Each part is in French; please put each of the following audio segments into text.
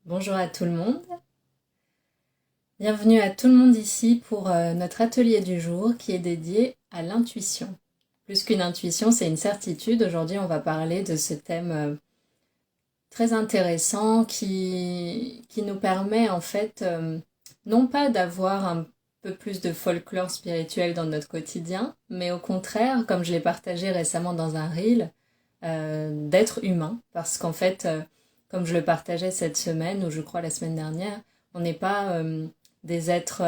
Bonjour à tout le monde, bienvenue à tout le monde ici pour notre atelier du jour qui est dédié à l'intuition. Plus qu'une intuition, c'est une certitude. Aujourd'hui, on va parler de ce thème très intéressant qui nous permet en fait non pas d'avoir un peu plus de folklore spirituel dans notre quotidien, mais au contraire, comme je l'ai partagé récemment dans un reel, d'être humain. Parce qu'en fait, comme je le partageais cette semaine, ou je crois la semaine dernière, on n'est pas des êtres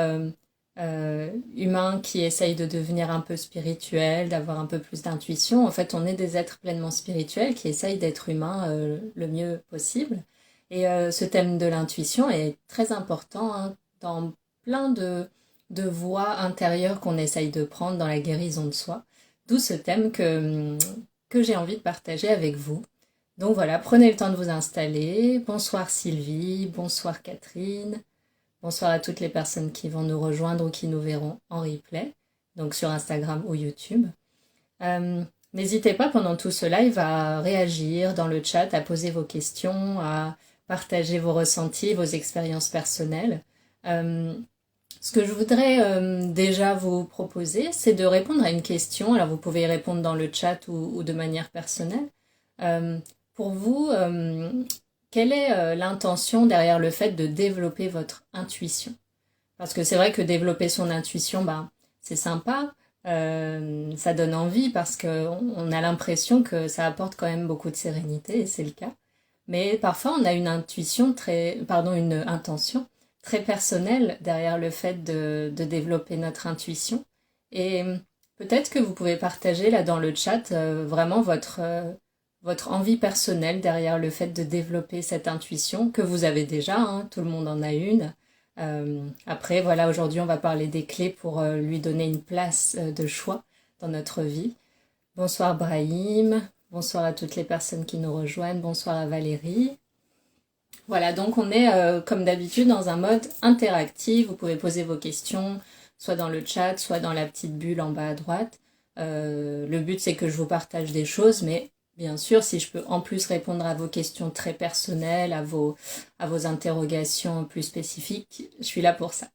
humains qui essayent de devenir un peu spirituels, d'avoir un peu plus d'intuition. En fait, on est des êtres pleinement spirituels qui essayent d'être humains le mieux possible. Et ce thème de l'intuition est très important hein, dans plein de voies intérieures qu'on essaye de prendre dans la guérison de soi. D'où ce thème que j'ai envie de partager avec vous. Donc voilà, prenez le temps de vous installer. Bonsoir Sylvie, bonsoir Catherine, bonsoir à toutes les personnes qui vont nous rejoindre ou qui nous verront en replay, donc sur Instagram ou YouTube. N'hésitez pas pendant tout ce live à réagir dans le chat, à poser vos questions, à partager vos ressentis, vos expériences personnelles. Ce que je voudrais déjà vous proposer, c'est de répondre à une question. Alors vous pouvez y répondre dans le chat ou de manière personnelle. Pour vous, quelle est l'intention derrière le fait de développer votre intuition? Parce que c'est vrai que développer son intuition, bah, c'est sympa, ça donne envie parce qu'on a l'impression que ça apporte quand même beaucoup de sérénité, et c'est le cas. Mais parfois, on a une une intention très personnelle derrière le fait de développer notre intuition. Et peut-être que vous pouvez partager là dans le chat vraiment votre envie personnelle derrière le fait de développer cette intuition que vous avez déjà, hein, tout le monde en a une. Après, voilà, aujourd'hui, on va parler des clés pour lui donner une place de choix dans notre vie. Bonsoir Brahim, bonsoir à toutes les personnes qui nous rejoignent, bonsoir à Valérie. Voilà, donc on est comme d'habitude dans un mode interactif. Vous pouvez poser vos questions, soit dans le chat, soit dans la petite bulle en bas à droite. Le but, c'est que je vous partage des choses, mais bien sûr, si je peux en plus répondre à vos questions très personnelles, à vos interrogations plus spécifiques, je suis là pour ça.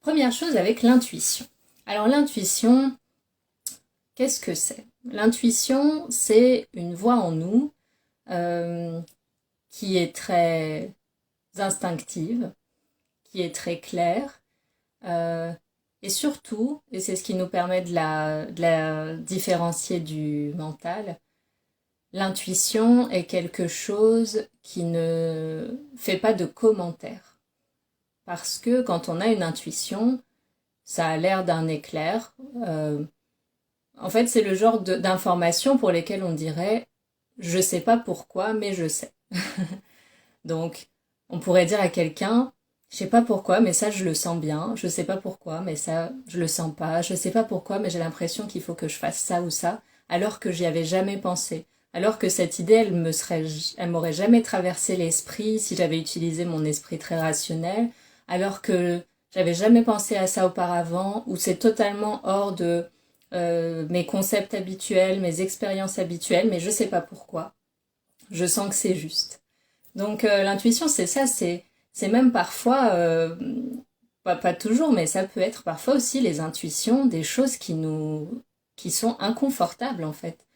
Première chose avec l'intuition. Alors l'intuition, qu'est-ce que c'est? L'intuition, c'est une voix en nous qui est très instinctive, qui est très claire, et surtout, et c'est ce qui nous permet de la différencier du mental, l'intuition est quelque chose qui ne fait pas de commentaires. Parce que quand on a une intuition, ça a l'air d'un éclair. En fait, c'est le genre d'informations pour lesquelles on dirait « je sais pas pourquoi, mais je sais ». Donc, on pourrait dire à quelqu'un « je sais pas pourquoi, mais ça, je le sens bien. Je sais pas pourquoi, mais ça, je le sens pas. Je sais pas pourquoi, mais j'ai l'impression qu'il faut que je fasse ça ou ça, alors que j'y avais jamais pensé. Alors que cette idée, elle m'aurait jamais traversé l'esprit si j'avais utilisé mon esprit très rationnel, alors que j'avais jamais pensé à ça auparavant, ou c'est totalement hors de mes concepts habituels, mes expériences habituelles, mais je sais pas pourquoi. Je sens que c'est juste. » Donc l'intuition, c'est ça, c'est même parfois, pas toujours, mais ça peut être parfois aussi les intuitions des choses qui sont inconfortables en fait,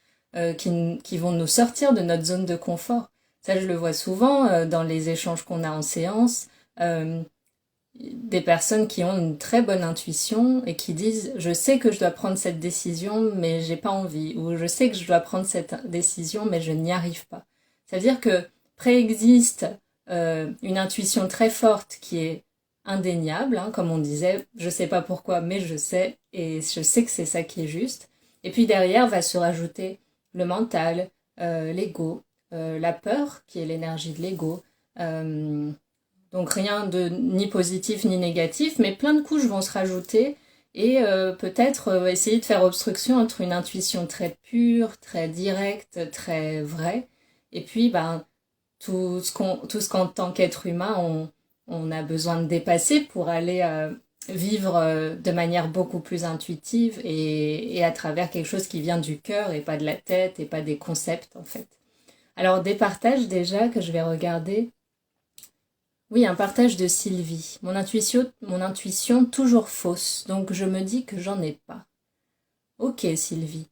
qui vont nous sortir de notre zone de confort. Ça, je le vois souvent dans les échanges qu'on a en séance, des personnes qui ont une très bonne intuition et qui disent je sais que je dois prendre cette décision mais j'ai pas envie, ou je sais que je dois prendre cette décision mais je n'y arrive pas. Ça veut dire que préexiste une intuition très forte qui est indéniable, hein, comme on disait, je sais pas pourquoi mais je sais, et je sais que c'est ça qui est juste. Et puis derrière va se rajouter le mental, l'ego, la peur qui est l'énergie de l'ego, donc rien de ni positif ni négatif, mais plein de couches vont se rajouter et peut-être essayer de faire obstruction entre une intuition très pure, très directe, très vraie, et puis tout ce qu'en tant qu'être humain on a besoin de dépasser pour aller vivre de manière beaucoup plus intuitive et à travers quelque chose qui vient du cœur et pas de la tête et pas des concepts en fait. Alors des partages déjà que je vais regarder. Oui, un partage de Sylvie. Mon intuition toujours fausse, donc je me dis que j'en ai pas. Ok Sylvie.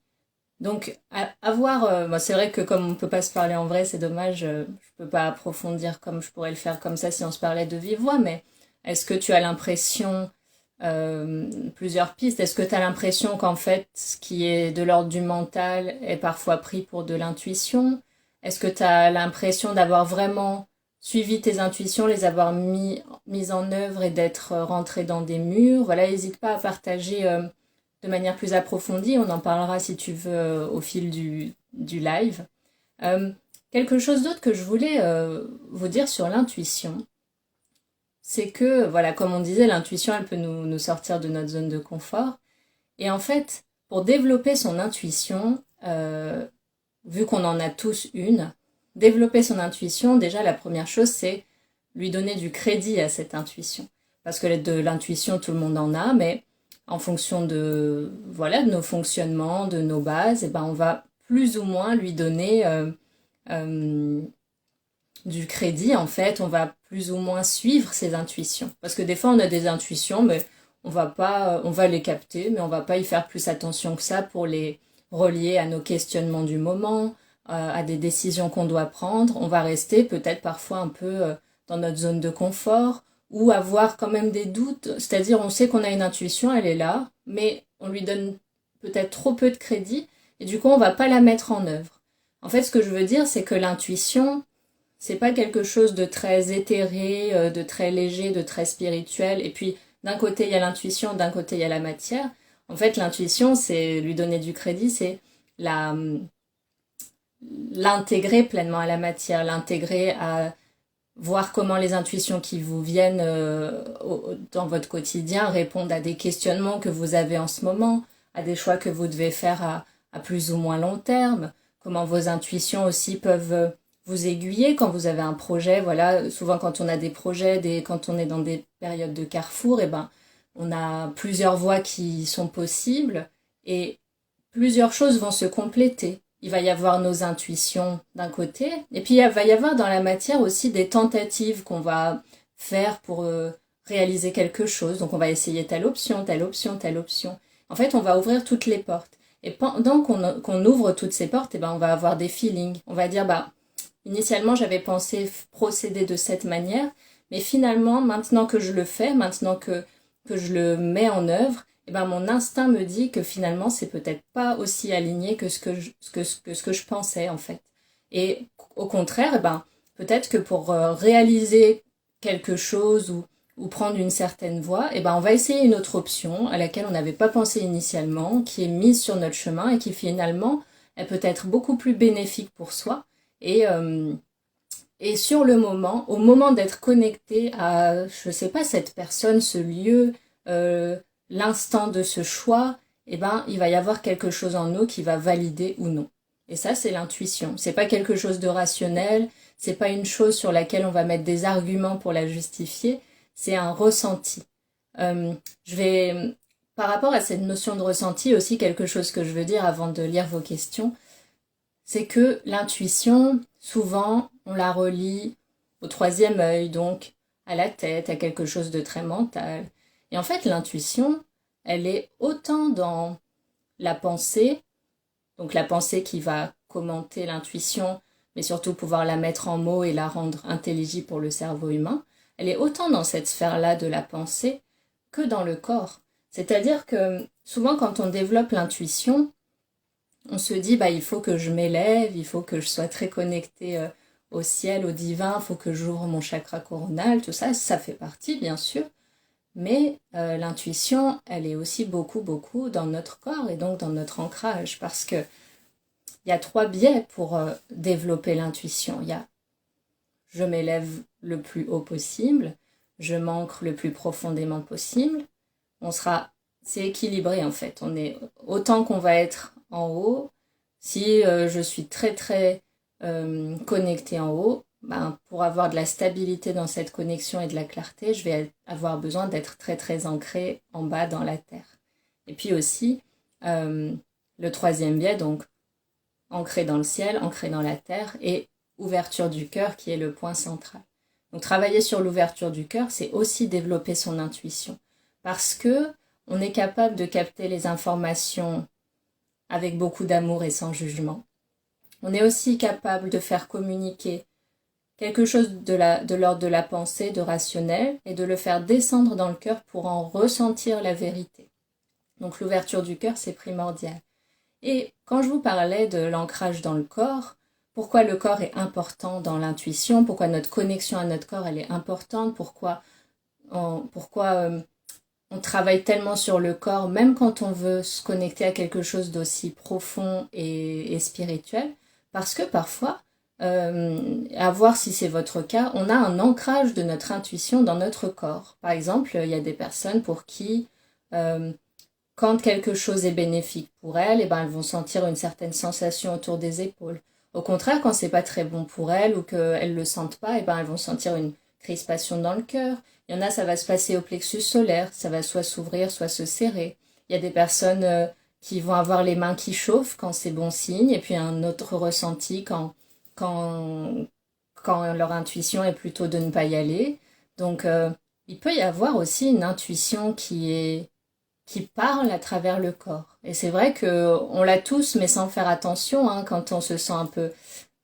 Donc avoir, bon, c'est vrai que comme on peut pas se parler en vrai, c'est dommage, je peux pas approfondir comme je pourrais le faire comme ça si on se parlait de vive voix, mais est-ce que tu as l'impression, plusieurs pistes, est-ce que tu as l'impression qu'en fait ce qui est de l'ordre du mental est parfois pris pour de l'intuition? Est-ce que tu as l'impression d'avoir vraiment suivi tes intuitions, les avoir mises en œuvre et d'être rentré dans des murs? Voilà, n'hésite pas à partager de manière plus approfondie. On en parlera si tu veux au fil du live. Euh, Quelque chose d'autre que je voulais vous dire sur l'intuition, c'est que, voilà, comme on disait, l'intuition, elle peut nous sortir de notre zone de confort. Et en fait, pour développer son intuition, vu qu'on en a tous une, développer son intuition, déjà la première chose, c'est lui donner du crédit à cette intuition. Parce que de l'intuition, tout le monde en a, mais en fonction de, voilà, de nos fonctionnements, de nos bases, et ben on va plus ou moins lui donner euh, du crédit, en fait, on va plus ou moins suivre ses intuitions. Parce que des fois, on a des intuitions, mais on va pas, on va les capter, mais on va pas y faire plus attention que ça pour les relier à nos questionnements du moment, à des décisions qu'on doit prendre. On va rester peut-être parfois un peu dans notre zone de confort ou avoir quand même des doutes. C'est-à-dire, on sait qu'on a une intuition, elle est là, mais on lui donne peut-être trop peu de crédit et du coup, on va pas la mettre en œuvre. En fait, ce que je veux dire, c'est que l'intuition, c'est pas quelque chose de très éthéré, de très léger, de très spirituel. Et puis, d'un côté, il y a l'intuition, d'un côté, il y a la matière. En fait, l'intuition, c'est lui donner du crédit, c'est la, l'intégrer pleinement à la matière, l'intégrer à voir comment les intuitions qui vous viennent dans votre quotidien répondent à des questionnements que vous avez en ce moment, à des choix que vous devez faire à plus ou moins long terme, comment vos intuitions aussi peuvent vous aiguiller quand vous avez un projet. Voilà, souvent quand on a des projets, quand on est dans des périodes de carrefour, et ben, on a plusieurs voies qui sont possibles et plusieurs choses vont se compléter. Il va y avoir nos intuitions d'un côté, et puis il va y avoir dans la matière aussi des tentatives qu'on va faire pour réaliser quelque chose. Donc on va essayer telle option, telle option, telle option. En fait, on va ouvrir toutes les portes. Et pendant qu'on ouvre toutes ces portes, eh ben, on va avoir des feelings. On va dire, bah, initialement, j'avais pensé procéder de cette manière, mais finalement, maintenant que je le fais, maintenant que je le mets en œuvre, eh ben, mon instinct me dit que finalement, c'est peut-être pas aussi aligné que ce que je pensais, en fait. Et au contraire, eh ben, peut-être que pour réaliser quelque chose ou prendre une certaine voie, eh ben, on va essayer une autre option à laquelle on n'avait pas pensé initialement, qui est mise sur notre chemin et qui finalement est peut-être beaucoup plus bénéfique pour soi. Et, euh, et sur le moment, au moment d'être connecté à, je sais pas, cette personne, ce lieu, euh, l'instant de ce choix, eh ben, il va y avoir quelque chose en nous qui va valider ou non. Et ça, c'est l'intuition. C'est pas quelque chose de rationnel, c'est pas une chose sur laquelle on va mettre des arguments pour la justifier, c'est un ressenti. Je vais, par rapport à cette notion de ressenti, aussi quelque chose que je veux dire avant de lire vos questions, c'est que l'intuition, souvent, on la relie au troisième œil, donc à la tête, à quelque chose de très mental. Et en fait, l'intuition, elle est autant dans la pensée, donc la pensée qui va commenter l'intuition, mais surtout pouvoir la mettre en mots et la rendre intelligible pour le cerveau humain. Elle est autant dans cette sphère-là de la pensée que dans le corps. C'est-à-dire que souvent, quand on développe l'intuition, on se dit bah il faut que je m'élève, il faut que je sois très connectée au ciel, au divin, il faut que j'ouvre mon chakra coronal, tout ça, ça fait partie bien sûr, mais l'intuition, elle est aussi beaucoup dans notre corps et donc dans notre ancrage parce que il y a trois biais pour développer l'intuition. Il y a je m'élève le plus haut possible, je m'ancre le plus profondément possible, on sera c'est équilibré en fait. On est autant qu'on va être en haut. Si je suis très connectée en haut, pour avoir de la stabilité dans cette connexion et de la clarté, je vais avoir besoin d'être très très ancré en bas dans la terre. Et puis aussi, le troisième biais, donc ancré dans le ciel, ancré dans la terre, et ouverture du cœur qui est le point central. Donc travailler sur l'ouverture du cœur, c'est aussi développer son intuition. Parce que on est capable de capter les informations avec beaucoup d'amour et sans jugement. On est aussi capable de faire communiquer quelque chose de l'ordre de la pensée, de rationnel, et de le faire descendre dans le cœur pour en ressentir la vérité. Donc l'ouverture du cœur, c'est primordial. Et quand je vous parlais de l'ancrage dans le corps, pourquoi le corps est important dans l'intuition, pourquoi notre connexion à notre corps elle est importante, pourquoi on travaille tellement sur le corps, même quand on veut se connecter à quelque chose d'aussi profond et spirituel, parce que parfois, à voir si c'est votre cas, on a un ancrage de notre intuition dans notre corps. Par exemple, il y a des personnes pour qui, quand quelque chose est bénéfique pour elles, elles vont sentir une certaine sensation autour des épaules. Au contraire, quand c'est pas très bon pour elles ou qu'elles le sentent pas, elles vont sentir une crispation dans le cœur. Il y en a, ça va se passer au plexus solaire, ça va soit s'ouvrir, soit se serrer. Il y a des personnes qui vont avoir les mains qui chauffent quand c'est bon signe, et puis un autre ressenti quand leur intuition est plutôt de ne pas y aller. Donc, il peut y avoir aussi une intuition qui parle à travers le corps. Et c'est vrai qu'on l'a tous, mais sans faire attention, hein, quand on se sent un peu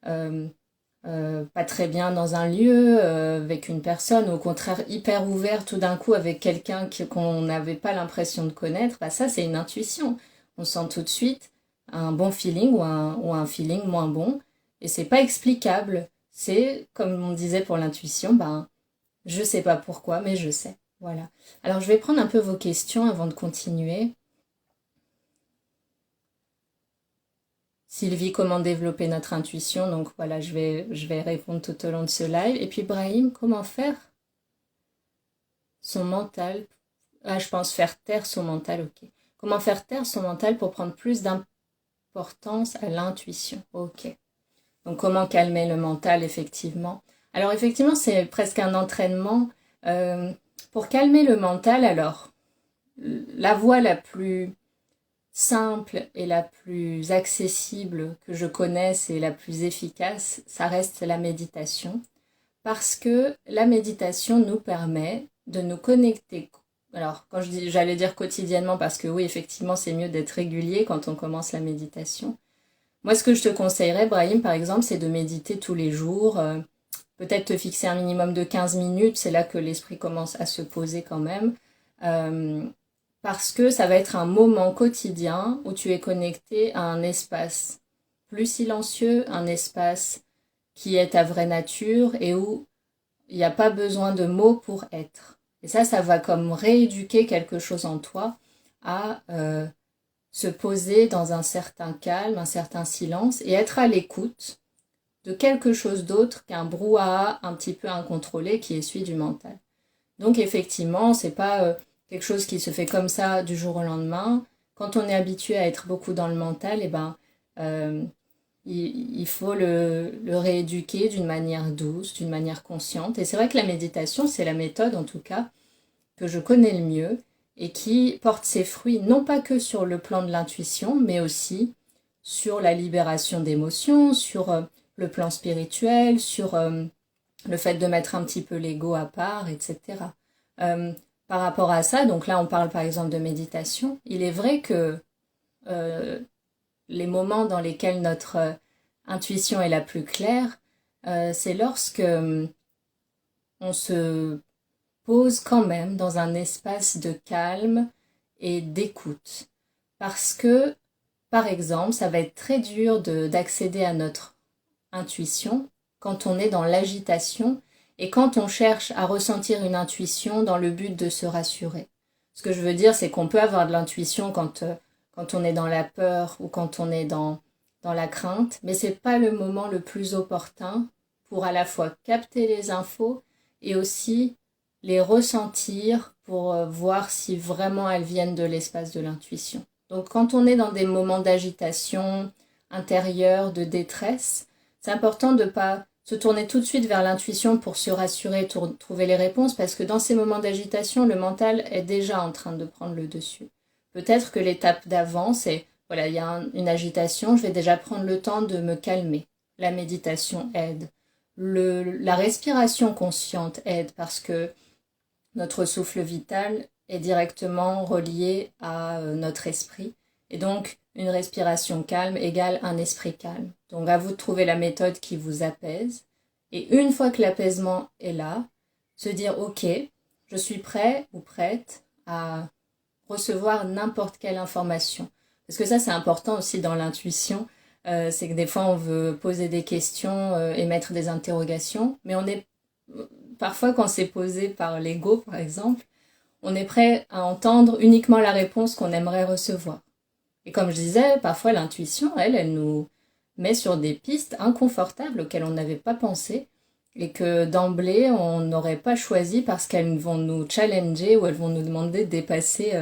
euh, pas très bien dans un lieu, avec une personne, ou au contraire hyper ouvert tout d'un coup avec quelqu'un qu'on n'avait pas l'impression de connaître, ça c'est une intuition. On sent tout de suite un bon feeling ou un feeling moins bon, et c'est pas explicable. C'est, comme on disait pour l'intuition, je sais pas pourquoi, mais je sais. Voilà. Alors je vais prendre un peu vos questions avant de continuer. Sylvie, comment développer notre intuition? Donc voilà, je vais répondre tout au long de ce live. Et puis Brahim, comment faire son mental? Ah, je pense faire taire son mental, ok. Comment faire taire son mental pour prendre plus d'importance à l'intuition? Ok. Donc comment calmer le mental, effectivement. Alors effectivement, c'est presque un entraînement. Pour calmer le mental, alors, la voie la plus simple et la plus accessible que je connaisse et la plus efficace, ça reste la méditation. Parce que la méditation nous permet de nous connecter. Alors, quand j'allais dire quotidiennement, parce que oui, effectivement, c'est mieux d'être régulier quand on commence la méditation. Moi, ce que je te conseillerais, Brahim, par exemple, c'est de méditer tous les jours. Peut-être te fixer un minimum de 15 minutes, c'est là que l'esprit commence à se poser quand même. Parce que ça va être un moment quotidien où tu es connecté à un espace plus silencieux, un espace qui est ta vraie nature et où il n'y a pas besoin de mots pour être. Et ça va comme rééduquer quelque chose en toi à se poser dans un certain calme, un certain silence et être à l'écoute de quelque chose d'autre qu'un brouhaha un petit peu incontrôlé qui est celui du mental. Donc effectivement, c'est pas quelque chose qui se fait comme ça du jour au lendemain. Quand on est habitué à être beaucoup dans le mental, il faut le rééduquer d'une manière douce, d'une manière consciente. Et c'est vrai que la méditation, c'est la méthode en tout cas que je connais le mieux et qui porte ses fruits non pas que sur le plan de l'intuition, mais aussi sur la libération d'émotions, sur le plan spirituel, sur le fait de mettre un petit peu l'ego à part, etc. Par rapport à ça, donc là on parle par exemple de méditation, il est vrai que les moments dans lesquels notre intuition est la plus claire, c'est lorsque on se pose quand même dans un espace de calme et d'écoute. Parce que, par exemple, ça va être très dur d'accéder à notre intuition quand on est dans l'agitation et quand on cherche à ressentir une intuition dans le but de se rassurer. Ce que je veux dire, c'est qu'on peut avoir de l'intuition quand on est dans la peur ou quand on est dans la crainte, mais c'est pas le moment le plus opportun pour à la fois capter les infos et aussi les ressentir pour voir si vraiment elles viennent de l'espace de l'intuition. Donc quand on est dans des moments d'agitation intérieure, de détresse, c'est important de ne pas se tourner tout de suite vers l'intuition pour se rassurer, trouver les réponses, parce que dans ces moments d'agitation, le mental est déjà en train de prendre le dessus. Peut-être que l'étape d'avant, c'est, voilà, il y a une agitation, je vais déjà prendre le temps de me calmer. La méditation aide. La respiration consciente aide parce que notre souffle vital est directement relié à notre esprit. Et donc, une respiration calme égale un esprit calme. Donc, à vous de trouver la méthode qui vous apaise. Et une fois que l'apaisement est là, se dire, ok, je suis prêt ou prête à recevoir n'importe quelle information. Parce que ça, c'est important aussi dans l'intuition. C'est que des fois, on veut poser des questions, émettre des interrogations, mais on est parfois, quand c'est posé par l'ego, par exemple, on est prêt à entendre uniquement la réponse qu'on aimerait recevoir. Et comme je disais, parfois l'intuition, elle nous met sur des pistes inconfortables auxquelles on n'avait pas pensé et que d'emblée, on n'aurait pas choisi parce qu'elles vont nous challenger ou elles vont nous demander de dépasser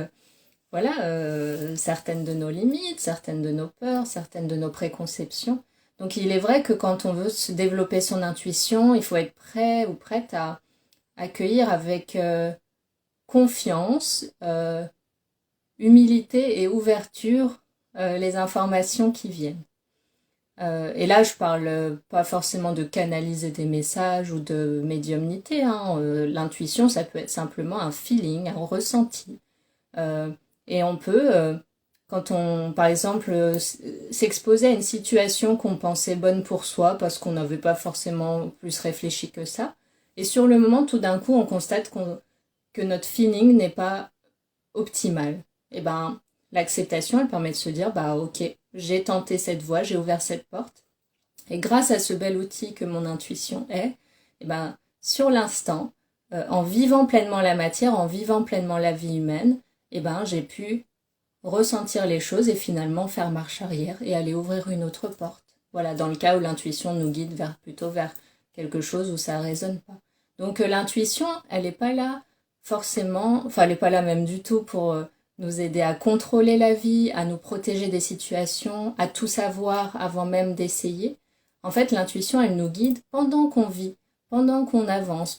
certaines de nos limites, certaines de nos peurs, certaines de nos préconceptions. Donc il est vrai que quand on veut se développer son intuition, il faut être prêt ou prête à accueillir avec confiance, humilité et ouverture les informations qui viennent. Et là, je parle pas forcément de canaliser des messages ou de médiumnité. L'intuition, ça peut être simplement un feeling, un ressenti. Et on peut, quand on, par exemple, s'exposer à une situation qu'on pensait bonne pour soi parce qu'on n'avait pas forcément plus réfléchi que ça, et sur le moment, tout d'un coup, on constate que notre feeling n'est pas optimal. Et ben, l'acceptation, elle permet de se dire, bah ok, j'ai tenté cette voie, j'ai ouvert cette porte, et grâce à ce bel outil que mon intuition est, et ben, sur l'instant, en vivant pleinement la matière, en vivant pleinement la vie humaine, et ben, j'ai pu ressentir les choses et finalement faire marche arrière et aller ouvrir une autre porte. Voilà, dans le cas où l'intuition nous guide plutôt vers quelque chose où ça résonne pas. Donc l'intuition, elle n'est pas là forcément, enfin elle n'est pas là même du tout pour nous aider à contrôler la vie, à nous protéger des situations, à tout savoir avant même d'essayer. En fait, l'intuition, elle nous guide pendant qu'on vit, pendant qu'on avance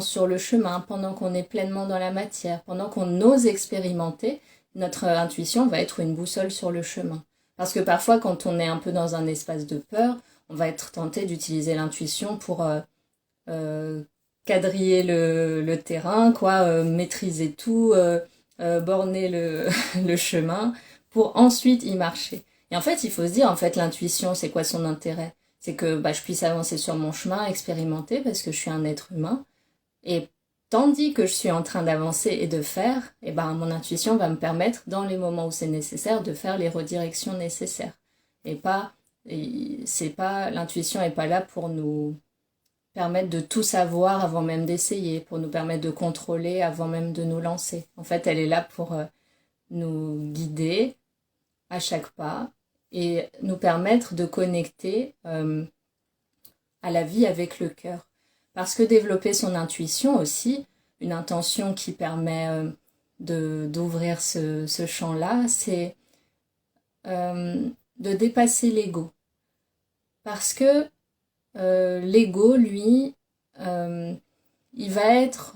sur le chemin, pendant qu'on est pleinement dans la matière, pendant qu'on ose expérimenter, notre intuition va être une boussole sur le chemin. Parce que parfois, quand on est un peu dans un espace de peur, on va être tenté d'utiliser l'intuition pour quadriller le terrain, maîtriser tout, borner le chemin, pour ensuite y marcher. Et en fait, il faut se dire, en fait, l'intuition, c'est quoi son intérêt? C'est que je puisse avancer sur mon chemin, expérimenter, parce que je suis un être humain. Et tandis que je suis en train d'avancer et de faire, mon intuition va me permettre, dans les moments où c'est nécessaire, de faire les redirections nécessaires. L'intuition n'est pas là pour nous permettre de tout savoir avant même d'essayer, pour nous permettre de contrôler avant même de nous lancer. En fait, elle est là pour nous guider à chaque pas et nous permettre de connecter à la vie avec le cœur. Parce que développer son intuition aussi, une intention qui permet d'ouvrir ce champ-là, c'est de dépasser l'ego. Parce que l'ego, lui, il va être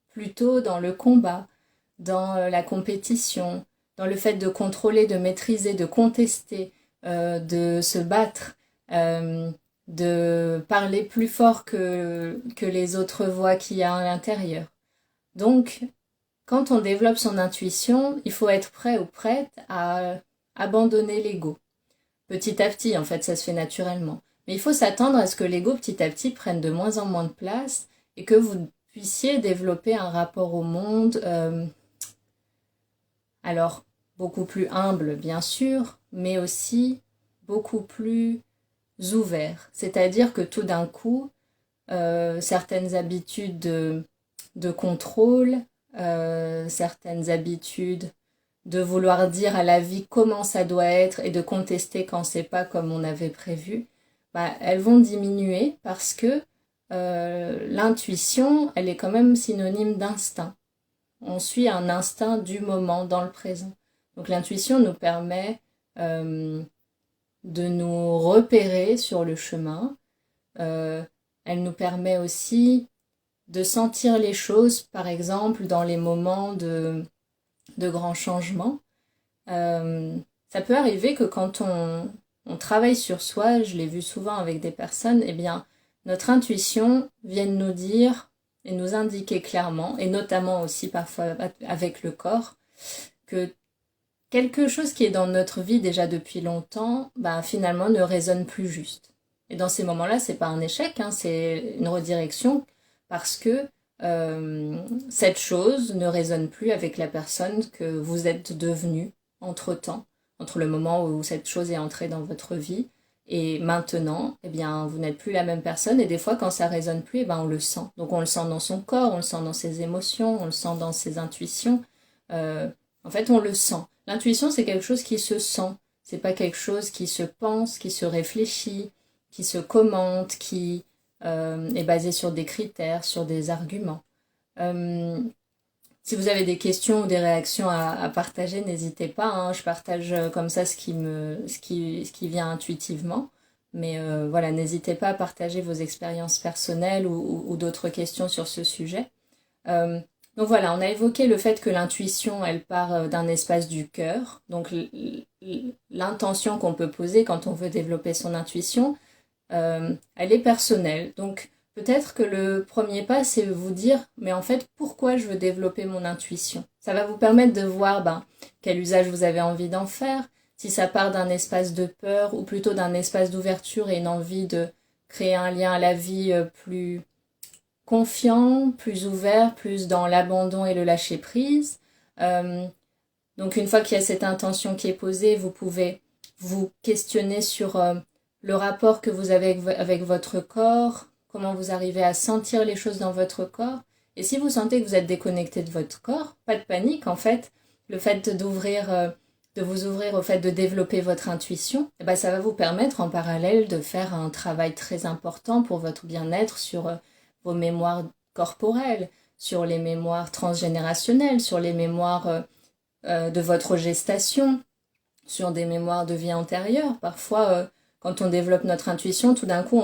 plutôt dans le combat, dans la compétition, dans le fait de contrôler, de maîtriser, de contester, de se battre, de parler plus fort que les autres voix qu'il y a à l'intérieur. Donc, quand on développe son intuition, il faut être prêt ou prête à abandonner l'ego. Petit à petit, en fait, ça se fait naturellement. Mais il faut s'attendre à ce que l'ego, petit à petit, prenne de moins en moins de place et que vous puissiez développer un rapport au monde, alors beaucoup plus humble, bien sûr, mais aussi beaucoup plus ouvert. C'est-à-dire que tout d'un coup, certaines habitudes de contrôle, certaines habitudes de vouloir dire à la vie comment ça doit être et de contester quand c'est pas comme on avait prévu, elles vont diminuer parce que l'intuition, elle est quand même synonyme d'instinct. On suit un instinct du moment dans le présent. Donc l'intuition nous permet de nous repérer sur le chemin, Elle nous permet aussi de sentir les choses, par exemple, dans les moments de grands changements. Ça peut arriver que quand on travaille sur soi, je l'ai vu souvent avec des personnes, eh bien, notre intuition vient nous dire et nous indiquer clairement, et notamment aussi parfois avec le corps, que quelque chose qui est dans notre vie déjà depuis longtemps, bah, finalement ne résonne plus juste. Et dans ces moments-là, c'est pas un échec, hein, c'est une redirection parce que cette chose ne résonne plus avec la personne que vous êtes devenu entre-temps, entre le moment où cette chose est entrée dans votre vie et maintenant, eh bien, vous n'êtes plus la même personne et des fois, quand ça résonne plus, eh ben, on le sent. Donc, on le sent dans son corps, on le sent dans ses émotions, on le sent dans ses intuitions. En fait, on le sent. L'intuition, c'est quelque chose qui se sent. C'est pas quelque chose qui se pense, qui se réfléchit, qui se commente, qui est basé sur des critères, sur des arguments. Si vous avez des questions ou des réactions à partager, n'hésitez pas, hein. Je partage comme ça ce qui vient intuitivement. Mais voilà, n'hésitez pas à partager vos expériences personnelles ou d'autres questions sur ce sujet. Donc voilà, on a évoqué le fait que l'intuition, elle part d'un espace du cœur. Donc l'intention qu'on peut poser quand on veut développer son intuition, elle est personnelle. Donc peut-être que le premier pas, c'est vous dire, mais en fait, pourquoi je veux développer mon intuition? Ça va vous permettre de voir quel usage vous avez envie d'en faire, si ça part d'un espace de peur ou plutôt d'un espace d'ouverture et une envie de créer un lien à la vie plus confiant, plus ouvert, plus dans l'abandon et le lâcher-prise. Donc une fois qu'il y a cette intention qui est posée, vous pouvez vous questionner sur le rapport que vous avez avec votre corps, comment vous arrivez à sentir les choses dans votre corps. Et si vous sentez que vous êtes déconnecté de votre corps, pas de panique en fait. Le fait de vous ouvrir au fait de développer votre intuition, eh ben, ça va vous permettre en parallèle de faire un travail très important pour votre bien-être sur vos mémoires corporelles, sur les mémoires transgénérationnelles, sur les mémoires de votre gestation, sur des mémoires de vie antérieure. Parfois, quand on développe notre intuition, tout d'un coup,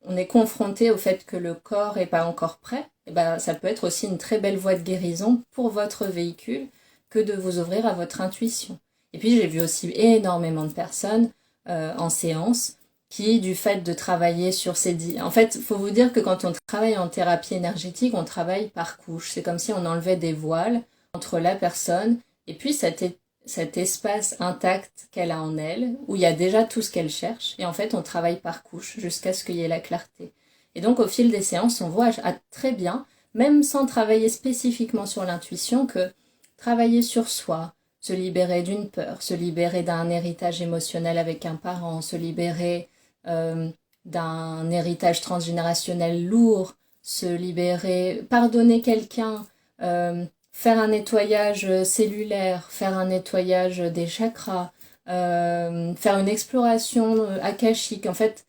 on est confronté au fait que le corps n'est pas encore prêt. Et ben, ça peut être aussi une très belle voie de guérison pour votre véhicule que de vous ouvrir à votre intuition. Et puis, j'ai vu aussi énormément de personnes en séance qui, du fait de travailler sur ces... En fait, il faut vous dire que quand on travaille en thérapie énergétique, on travaille par couche. C'est comme si on enlevait des voiles entre la personne et puis cet espace intact qu'elle a en elle, où il y a déjà tout ce qu'elle cherche, et en fait on travaille par couche jusqu'à ce qu'il y ait la clarté. Et donc au fil des séances, on voit très bien, même sans travailler spécifiquement sur l'intuition, que travailler sur soi, se libérer d'une peur, se libérer d'un héritage émotionnel avec un parent, se libérer d'un héritage transgénérationnel lourd, se libérer, pardonner quelqu'un, faire un nettoyage cellulaire, faire un nettoyage des chakras, faire une exploration akashique, en fait,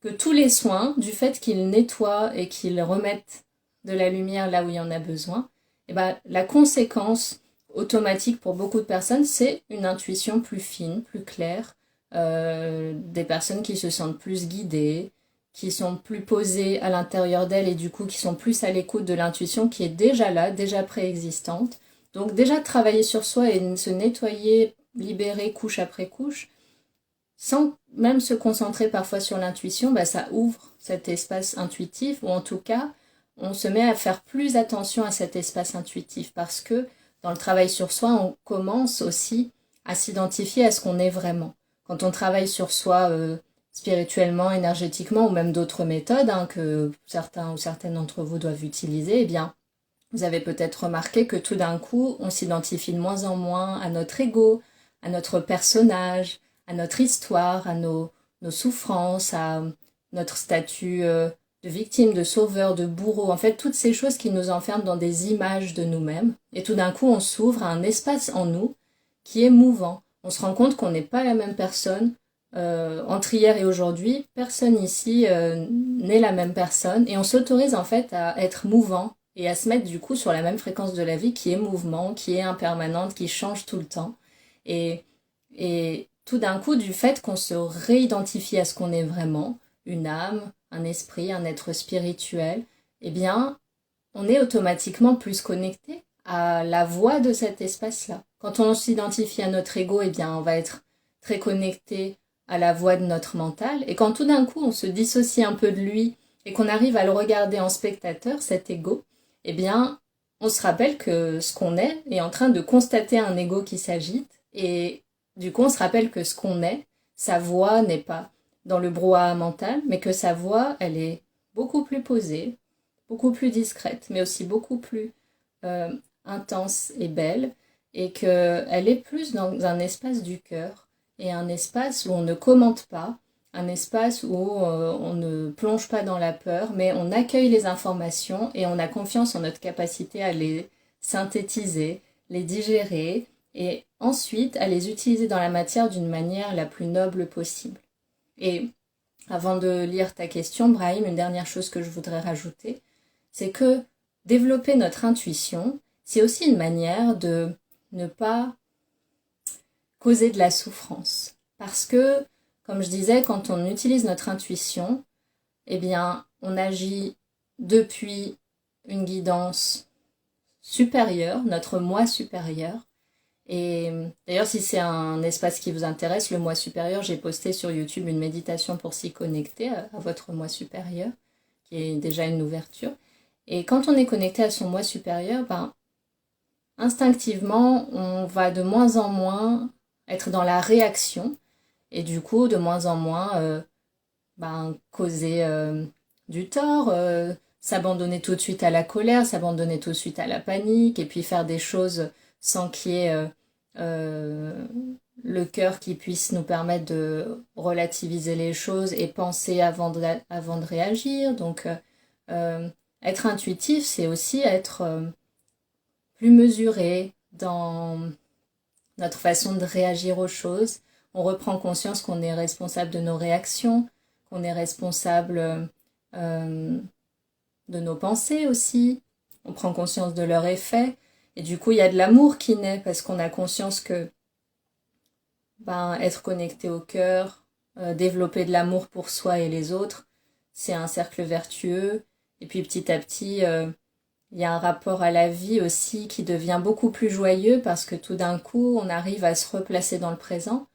que tous les soins, du fait qu'ils nettoient et qu'ils remettent de la lumière là où il y en a besoin, et ben, la conséquence automatique pour beaucoup de personnes, c'est une intuition plus fine, plus claire, des personnes qui se sentent plus guidées, qui sont plus posées à l'intérieur d'elles et du coup qui sont plus à l'écoute de l'intuition qui est déjà là, déjà préexistante. Donc déjà travailler sur soi et se nettoyer, libérer couche après couche, sans même se concentrer parfois sur l'intuition, bah, ça ouvre cet espace intuitif, ou en tout cas, on se met à faire plus attention à cet espace intuitif parce que dans le travail sur soi, on commence aussi à s'identifier à ce qu'on est vraiment. Quand on travaille sur soi spirituellement, énergétiquement, ou même d'autres méthodes que certains ou certaines d'entre vous doivent utiliser, eh bien, vous avez peut-être remarqué que tout d'un coup, on s'identifie de moins en moins à notre ego, à notre personnage, à notre histoire, à nos souffrances, à notre statut de victime, de sauveur, de bourreau. En fait, toutes ces choses qui nous enferment dans des images de nous-mêmes. Et tout d'un coup, on s'ouvre à un espace en nous qui est mouvant. On se rend compte qu'on n'est pas la même personne. Entre hier et aujourd'hui, personne ici n'est la même personne. Et on s'autorise en fait à être mouvant et à se mettre du coup sur la même fréquence de la vie qui est mouvement, qui est impermanente, qui change tout le temps. Et tout d'un coup, du fait qu'on se réidentifie à ce qu'on est vraiment, une âme, un esprit, un être spirituel, eh bien, on est automatiquement plus connecté à la voix de cet espace-là. Quand on s'identifie à notre ego, eh bien, on va être très connecté à la voix de notre mental. Et quand tout d'un coup, on se dissocie un peu de lui et qu'on arrive à le regarder en spectateur, cet ego, eh bien, on se rappelle que ce qu'on est en train de constater un ego qui s'agite. Et du coup, on se rappelle que ce qu'on est, sa voix n'est pas dans le brouhaha mental, mais que sa voix, elle est beaucoup plus posée, beaucoup plus discrète, mais aussi beaucoup plus euh, intense et belle, et qu'elle est plus dans un espace du cœur, et un espace où on ne commente pas, un espace où on ne plonge pas dans la peur, mais on accueille les informations et on a confiance en notre capacité à les synthétiser, les digérer, et ensuite à les utiliser dans la matière d'une manière la plus noble possible. Et avant de lire ta question, Brahim, une dernière chose que je voudrais rajouter, c'est que développer notre intuition, c'est aussi une manière de ne pas causer de la souffrance. Parce que, comme je disais, quand on utilise notre intuition, eh bien, on agit depuis une guidance supérieure, notre moi supérieur. Et d'ailleurs, si c'est un espace qui vous intéresse, le moi supérieur, j'ai posté sur YouTube une méditation pour s'y connecter à votre moi supérieur, qui est déjà une ouverture. Et quand on est connecté à son moi supérieur, ben, instinctivement, on va de moins en moins être dans la réaction et du coup, de moins en moins causer du tort, s'abandonner tout de suite à la colère, s'abandonner tout de suite à la panique et puis faire des choses sans qu'il y ait le cœur qui puisse nous permettre de relativiser les choses et penser avant de réagir. Donc, être intuitif, c'est aussi être plus mesuré dans notre façon de réagir aux choses. On reprend conscience qu'on est responsable de nos réactions, qu'on est responsable de nos pensées aussi. On prend conscience de leur effet. Et du coup, il y a de l'amour qui naît parce qu'on a conscience que être connecté au cœur, développer de l'amour pour soi et les autres, c'est un cercle vertueux. Et puis petit à petit, il y a un rapport à la vie aussi qui devient beaucoup plus joyeux parce que tout d'un coup, on arrive à se replacer dans le présent.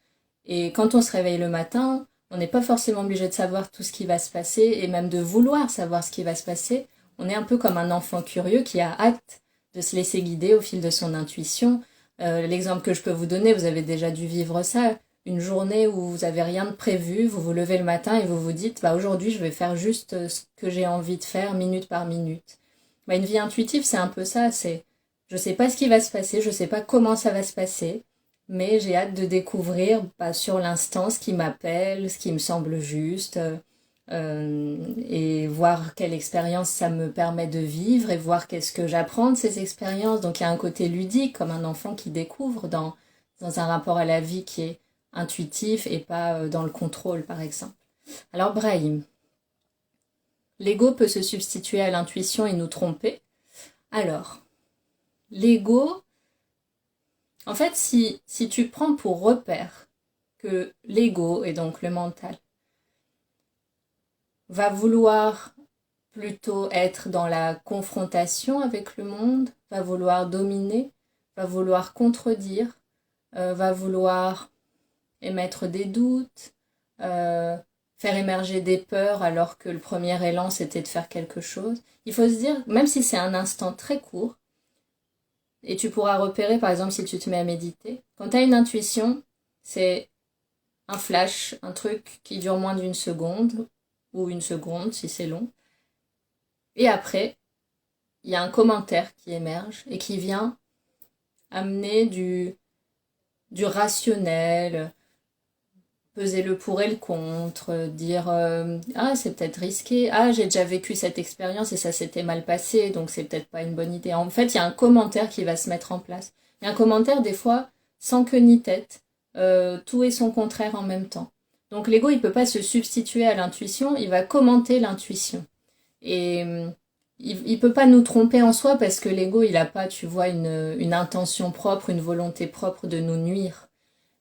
Et quand on se réveille le matin, on n'est pas forcément obligé de savoir tout ce qui va se passer et même de vouloir savoir ce qui va se passer. On est un peu comme un enfant curieux qui a hâte de se laisser guider au fil de son intuition. L'exemple que je peux vous donner, vous avez déjà dû vivre ça. Une journée où vous n'avez rien de prévu, vous vous levez le matin et vous vous dites aujourd'hui je vais faire juste ce que j'ai envie de faire minute par minute. Une vie intuitive, c'est un peu ça, c'est je sais pas ce qui va se passer, je sais pas comment ça va se passer, mais j'ai hâte de découvrir sur l'instant ce qui m'appelle, ce qui me semble juste, et voir quelle expérience ça me permet de vivre et voir qu'est-ce que j'apprends de ces expériences. Donc il y a un côté ludique, comme un enfant qui découvre dans un rapport à la vie qui est intuitif et pas dans le contrôle, par exemple. Alors Brahim, l'ego peut se substituer à l'intuition et nous tromper. Alors, l'ego, en fait, si tu prends pour repère que l'ego, et donc le mental, va vouloir plutôt être dans la confrontation avec le monde, va vouloir dominer, va vouloir contredire, va vouloir émettre des doutes, faire émerger des peurs alors que le premier élan c'était de faire quelque chose. Il faut se dire, même si c'est un instant très court, et tu pourras repérer par exemple si tu te mets à méditer, quand tu as une intuition, c'est un flash, un truc qui dure moins d'une seconde, ou une seconde si c'est long. Et après, il y a un commentaire qui émerge et qui vient amener du rationnel, peser le pour et le contre, dire ah c'est peut-être risqué, ah j'ai déjà vécu cette expérience et ça s'était mal passé donc c'est peut-être pas une bonne idée. En fait il y a un commentaire qui va se mettre en place. Et un commentaire des fois sans queue ni tête, tout et son contraire en même temps. Donc l'ego il peut pas se substituer à l'intuition, il va commenter l'intuition. Et il peut pas nous tromper en soi parce que l'ego il a pas, tu vois, une intention propre, une volonté propre de nous nuire.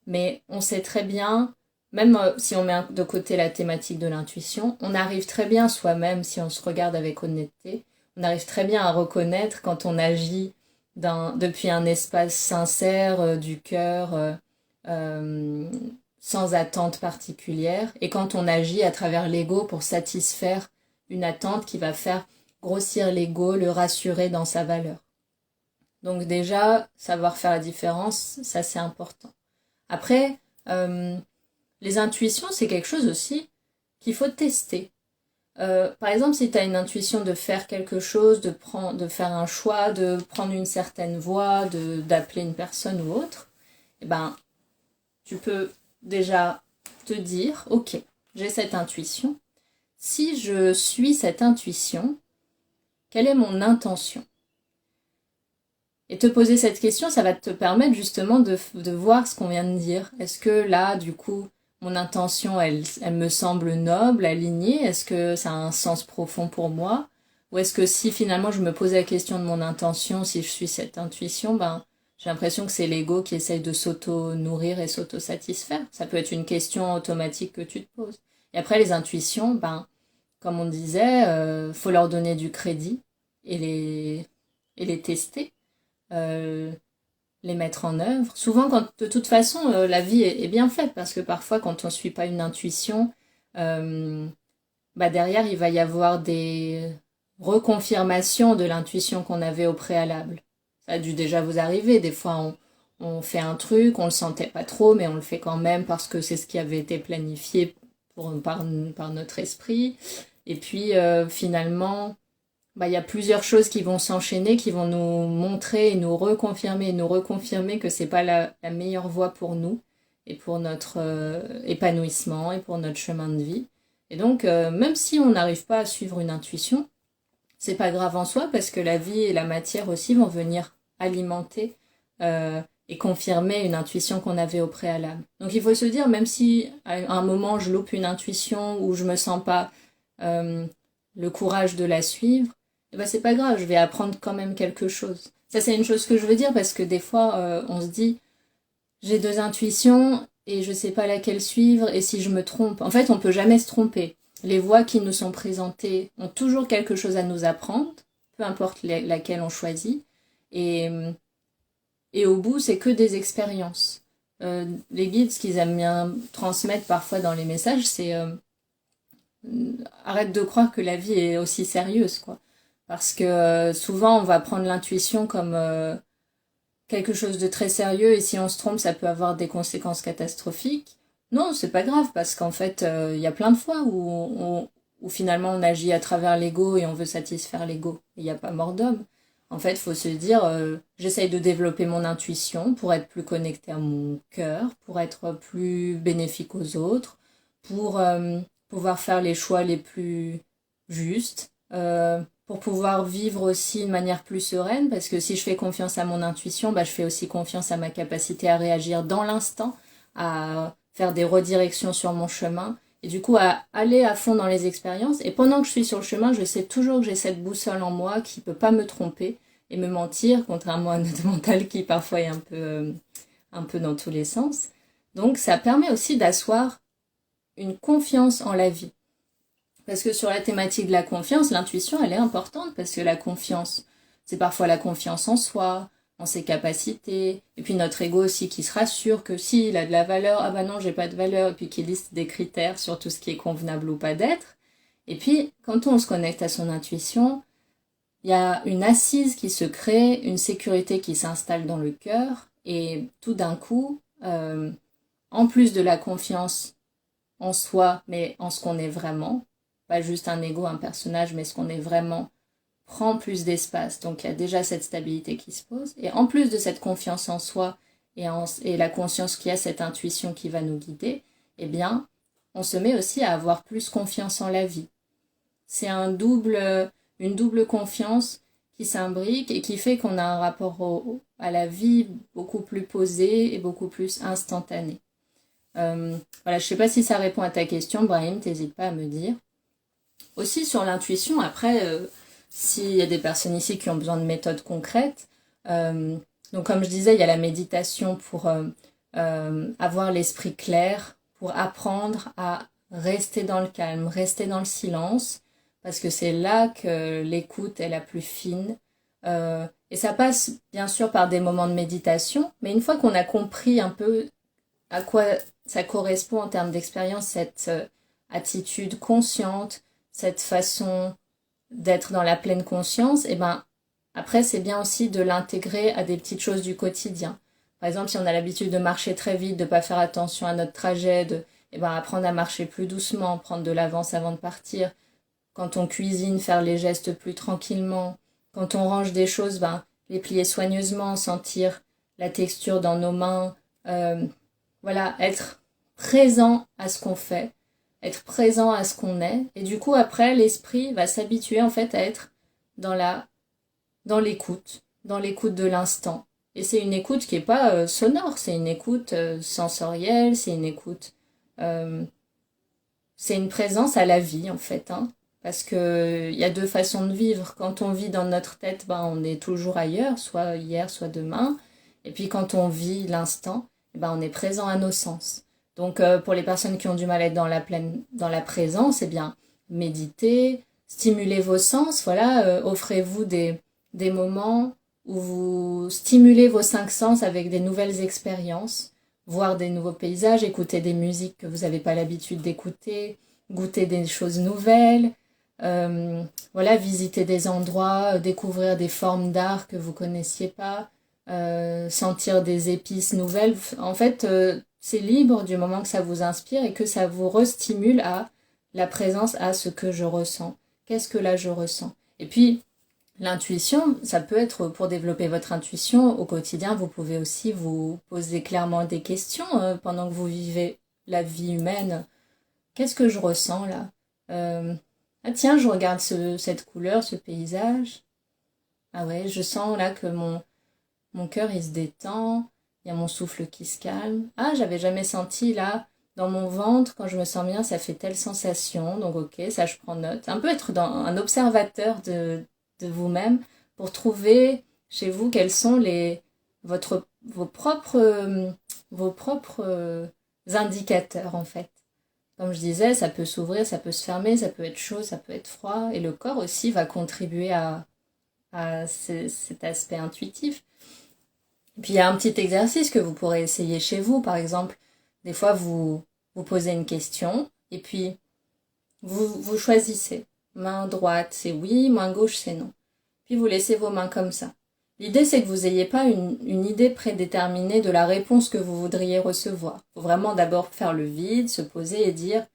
Mais on sait très bien même si on met de côté la thématique de l'intuition, on arrive très bien soi-même, si on se regarde avec honnêteté, on arrive très bien à reconnaître quand on agit depuis un espace sincère, du cœur, euh, sans attente particulière, et quand on agit à travers l'ego pour satisfaire une attente qui va faire grossir l'ego, le rassurer dans sa valeur. Donc déjà, savoir faire la différence, ça c'est important. Après, les intuitions, c'est quelque chose aussi qu'il faut tester. Par exemple, si tu as une intuition de faire quelque chose, de faire un choix, de prendre une certaine voie, d'appeler une personne ou autre, eh ben, tu peux déjà te dire, ok, j'ai cette intuition. Si je suis cette intuition, quelle est mon intention? Et te poser cette question, ça va te permettre justement de voir ce qu'on vient de dire. Est-ce que là, du coup, mon intention, elle me semble noble, alignée? Est-ce que ça a un sens profond pour moi? Ou est-ce que si finalement je me pose la question de mon intention, si je suis cette intuition, ben, j'ai l'impression que c'est l'ego qui essaye de s'auto-nourrir et s'auto-satisfaire. Ça peut être une question automatique que tu te poses. Et après, les intuitions, ben, comme on disait, faut leur donner du crédit et les tester. Euh, les mettre en œuvre. Souvent, quand de toute façon, la vie est bien faite, parce que parfois, quand on ne suit pas une intuition, euh, bah derrière, il va y avoir des reconfirmations de l'intuition qu'on avait au préalable. Ça a dû déjà vous arriver. Des fois, on fait un truc, on le sentait pas trop, mais on le fait quand même parce que c'est ce qui avait été planifié par notre esprit. Et puis, finalement, bah, y a plusieurs choses qui vont s'enchaîner, qui vont nous montrer et nous reconfirmer que c'est pas la meilleure voie pour nous et pour notre épanouissement et pour notre chemin de vie. Et donc, même si on n'arrive pas à suivre une intuition, c'est pas grave en soi parce que la vie et la matière aussi vont venir alimenter et confirmer une intuition qu'on avait au préalable. Donc, il faut se dire, même si à un moment je loupe une intuition ou je me sens pas le courage de la suivre, eh ben c'est pas grave, je vais apprendre quand même quelque chose. Ça, c'est une chose que je veux dire parce que des fois, on se dit, j'ai deux intuitions et je sais pas laquelle suivre et si je me trompe. En fait, on peut jamais se tromper. Les voies qui nous sont présentées ont toujours quelque chose à nous apprendre, peu importe laquelle on choisit. Et, et au bout, c'est que des expériences. Les guides, ce qu'ils aiment bien transmettre parfois dans les messages, c'est arrête de croire que la vie est aussi sérieuse, quoi. Parce que souvent, on va prendre l'intuition comme quelque chose de très sérieux et si on se trompe, ça peut avoir des conséquences catastrophiques. Non, c'est pas grave parce qu'en fait, il y a plein de fois où finalement on agit à travers l'ego et on veut satisfaire l'ego. Il n'y a pas mort d'homme. En fait, il faut se dire, j'essaye de développer mon intuition pour être plus connecté à mon cœur, pour être plus bénéfique aux autres, pour pouvoir faire les choix les plus justes, pour pouvoir vivre aussi de manière plus sereine, parce que si je fais confiance à mon intuition, bah, je fais aussi confiance à ma capacité à réagir dans l'instant, à faire des redirections sur mon chemin, et du coup à aller à fond dans les expériences. Et pendant que je suis sur le chemin, je sais toujours que j'ai cette boussole en moi qui peut pas me tromper et me mentir, contrairement à notre mental qui parfois est un peu dans tous les sens. Donc ça permet aussi d'asseoir une confiance en la vie. Parce que sur la thématique de la confiance, l'intuition, elle est importante parce que la confiance, c'est parfois la confiance en soi, en ses capacités, et puis notre ego aussi qui se rassure que s'il a de la valeur, ah bah non, j'ai pas de valeur, et puis qui liste des critères sur tout ce qui est convenable ou pas d'être. Et puis, quand on se connecte à son intuition, il y a une assise qui se crée, une sécurité qui s'installe dans le cœur, et tout d'un coup, en plus de la confiance en soi, mais en ce qu'on est vraiment, pas juste un ego, un personnage, mais ce qu'on est vraiment, prend plus d'espace. Donc il y a déjà cette stabilité qui se pose. Et en plus de cette confiance en soi et la conscience qu'il y a cette intuition qui va nous guider, eh bien, on se met aussi à avoir plus confiance en la vie. C'est une double confiance qui s'imbrique et qui fait qu'on a un rapport à la vie beaucoup plus posé et beaucoup plus instantané. Voilà, je ne sais pas si ça répond à ta question, Brahim, t'hésites pas à me dire. Aussi sur l'intuition, après, s'il y a des personnes ici qui ont besoin de méthodes concrètes, donc comme je disais, il y a la méditation pour avoir l'esprit clair, pour apprendre à rester dans le calme, rester dans le silence, parce que c'est là que l'écoute est la plus fine. Et ça passe bien sûr par des moments de méditation, mais une fois qu'on a compris un peu à quoi ça correspond en termes d'expérience, cette attitude consciente, cette façon d'être dans la pleine conscience, et ben après c'est bien aussi de l'intégrer à des petites choses du quotidien. Par exemple, si on a l'habitude de marcher très vite, de pas faire attention à notre trajet, et ben apprendre à marcher plus doucement, prendre de l'avance avant de partir. Quand on cuisine, faire les gestes plus tranquillement. Quand on range des choses, ben les plier soigneusement, sentir la texture dans nos mains. Voilà, être présent à ce qu'on fait, être présent à ce qu'on est. Et du coup, après, l'esprit va s'habituer en fait à être dans dans l'écoute de l'instant. Et c'est une écoute qui n'est pas sonore, c'est une écoute sensorielle, euh, c'est une présence à la vie en fait, hein. Parce que il y a deux façons de vivre. Quand on vit dans notre tête, ben, on est toujours ailleurs, soit hier, soit demain. Et puis quand on vit l'instant, ben, on est présent à nos sens. Donc pour les personnes qui ont du mal à être dans la présence, eh bien, méditez, stimulez vos sens, voilà, offrez-vous des moments où vous stimulez vos cinq sens avec des nouvelles expériences, voir des nouveaux paysages, écouter des musiques que vous n'avez pas l'habitude d'écouter, goûter des choses nouvelles, euh, voilà, visiter des endroits, découvrir des formes d'art que vous connaissiez pas, sentir des épices nouvelles. En fait, c'est libre du moment que ça vous inspire et que ça vous restimule à la présence, à ce que je ressens. Qu'est-ce que là je ressens? Et puis, l'intuition, ça peut être pour développer votre intuition au quotidien. Vous pouvez aussi vous poser clairement des questions pendant que vous vivez la vie humaine. Qu'est-ce que je ressens là? Ah tiens, je regarde cette couleur, ce paysage. Ah ouais, je sens là que mon cœur il se détend. Il y a mon souffle qui se calme. Ah, j'avais jamais senti là dans mon ventre quand je me sens bien, ça fait telle sensation. Donc ok, ça je prends note. Un peu être un observateur de vous-même pour trouver chez vous quels sont vos propres indicateurs en fait. Comme je disais, ça peut s'ouvrir, ça peut se fermer, ça peut être chaud, ça peut être froid. Et le corps aussi va contribuer à cet aspect intuitif. Et puis il y a un petit exercice que vous pourrez essayer chez vous. Par exemple, des fois vous posez une question et puis vous choisissez. Main droite c'est oui, main gauche c'est non. Puis vous laissez vos mains comme ça. L'idée, c'est que vous n'ayez pas une idée prédéterminée de la réponse que vous voudriez recevoir. Il faut vraiment d'abord faire le vide, se poser et dire,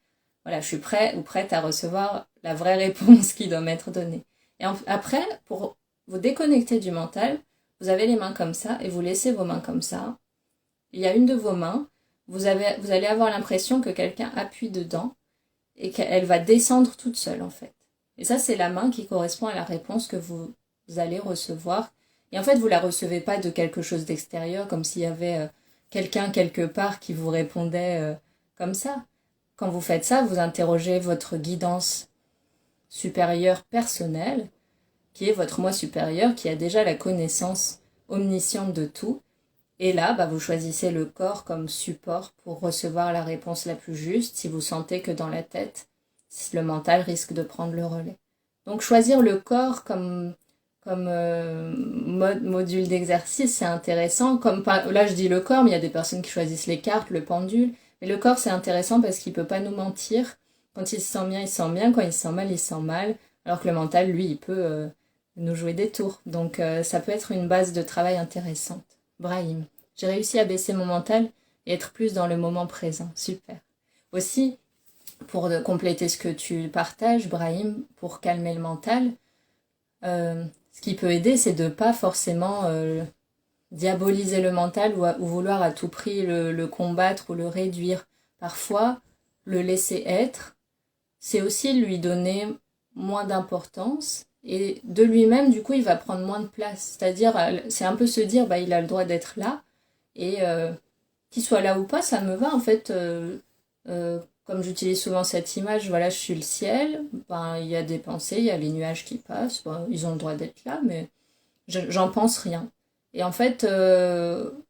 voilà, je suis prêt ou prête à recevoir la vraie réponse qui doit m'être donnée. Et après, pour vous déconnecter du mental, vous avez les mains comme ça et vous laissez vos mains comme ça. Il y a une de vos mains, vous allez avoir l'impression que quelqu'un appuie dedans et qu'elle va descendre toute seule en fait. Et ça, c'est la main qui correspond à la réponse que vous allez recevoir. Et en fait, vous la recevez pas de quelque chose d'extérieur, comme s'il y avait quelqu'un quelque part qui vous répondait comme ça. Quand vous faites ça, vous interrogez votre guidance supérieure personnelle, qui est votre moi supérieur, qui a déjà la connaissance omnisciente de tout. Et là, bah, vous choisissez le corps comme support pour recevoir la réponse la plus juste, si vous sentez que dans la tête, le mental risque de prendre le relais. Donc choisir le corps comme module d'exercice, c'est intéressant. Là, je dis le corps, mais il y a des personnes qui choisissent les cartes, le pendule. Mais le corps, c'est intéressant parce qu'il ne peut pas nous mentir. Quand il se sent bien, il se sent bien. Quand il se sent mal, il se sent mal. Alors que le mental, lui, il peut nous jouer des tours. Donc, ça peut être une base de travail intéressante. Brahim. J'ai réussi à baisser mon mental et être plus dans le moment présent. Super. Aussi, pour compléter ce que tu partages, Brahim, pour calmer le mental, ce qui peut aider, c'est de ne pas forcément diaboliser le mental ou vouloir à tout prix le combattre ou le réduire. Parfois, le laisser être, c'est aussi lui donner moins d'importance et de lui-même, du coup, il va prendre moins de place. C'est-à-dire, c'est un peu se dire, bah, il a le droit d'être là et qu'il soit là ou pas, ça me va en fait. Comme j'utilise souvent cette image, voilà, je suis le ciel, ben, il y a des pensées, il y a les nuages qui passent, ben, ils ont le droit d'être là, mais j'en pense rien. Et en fait,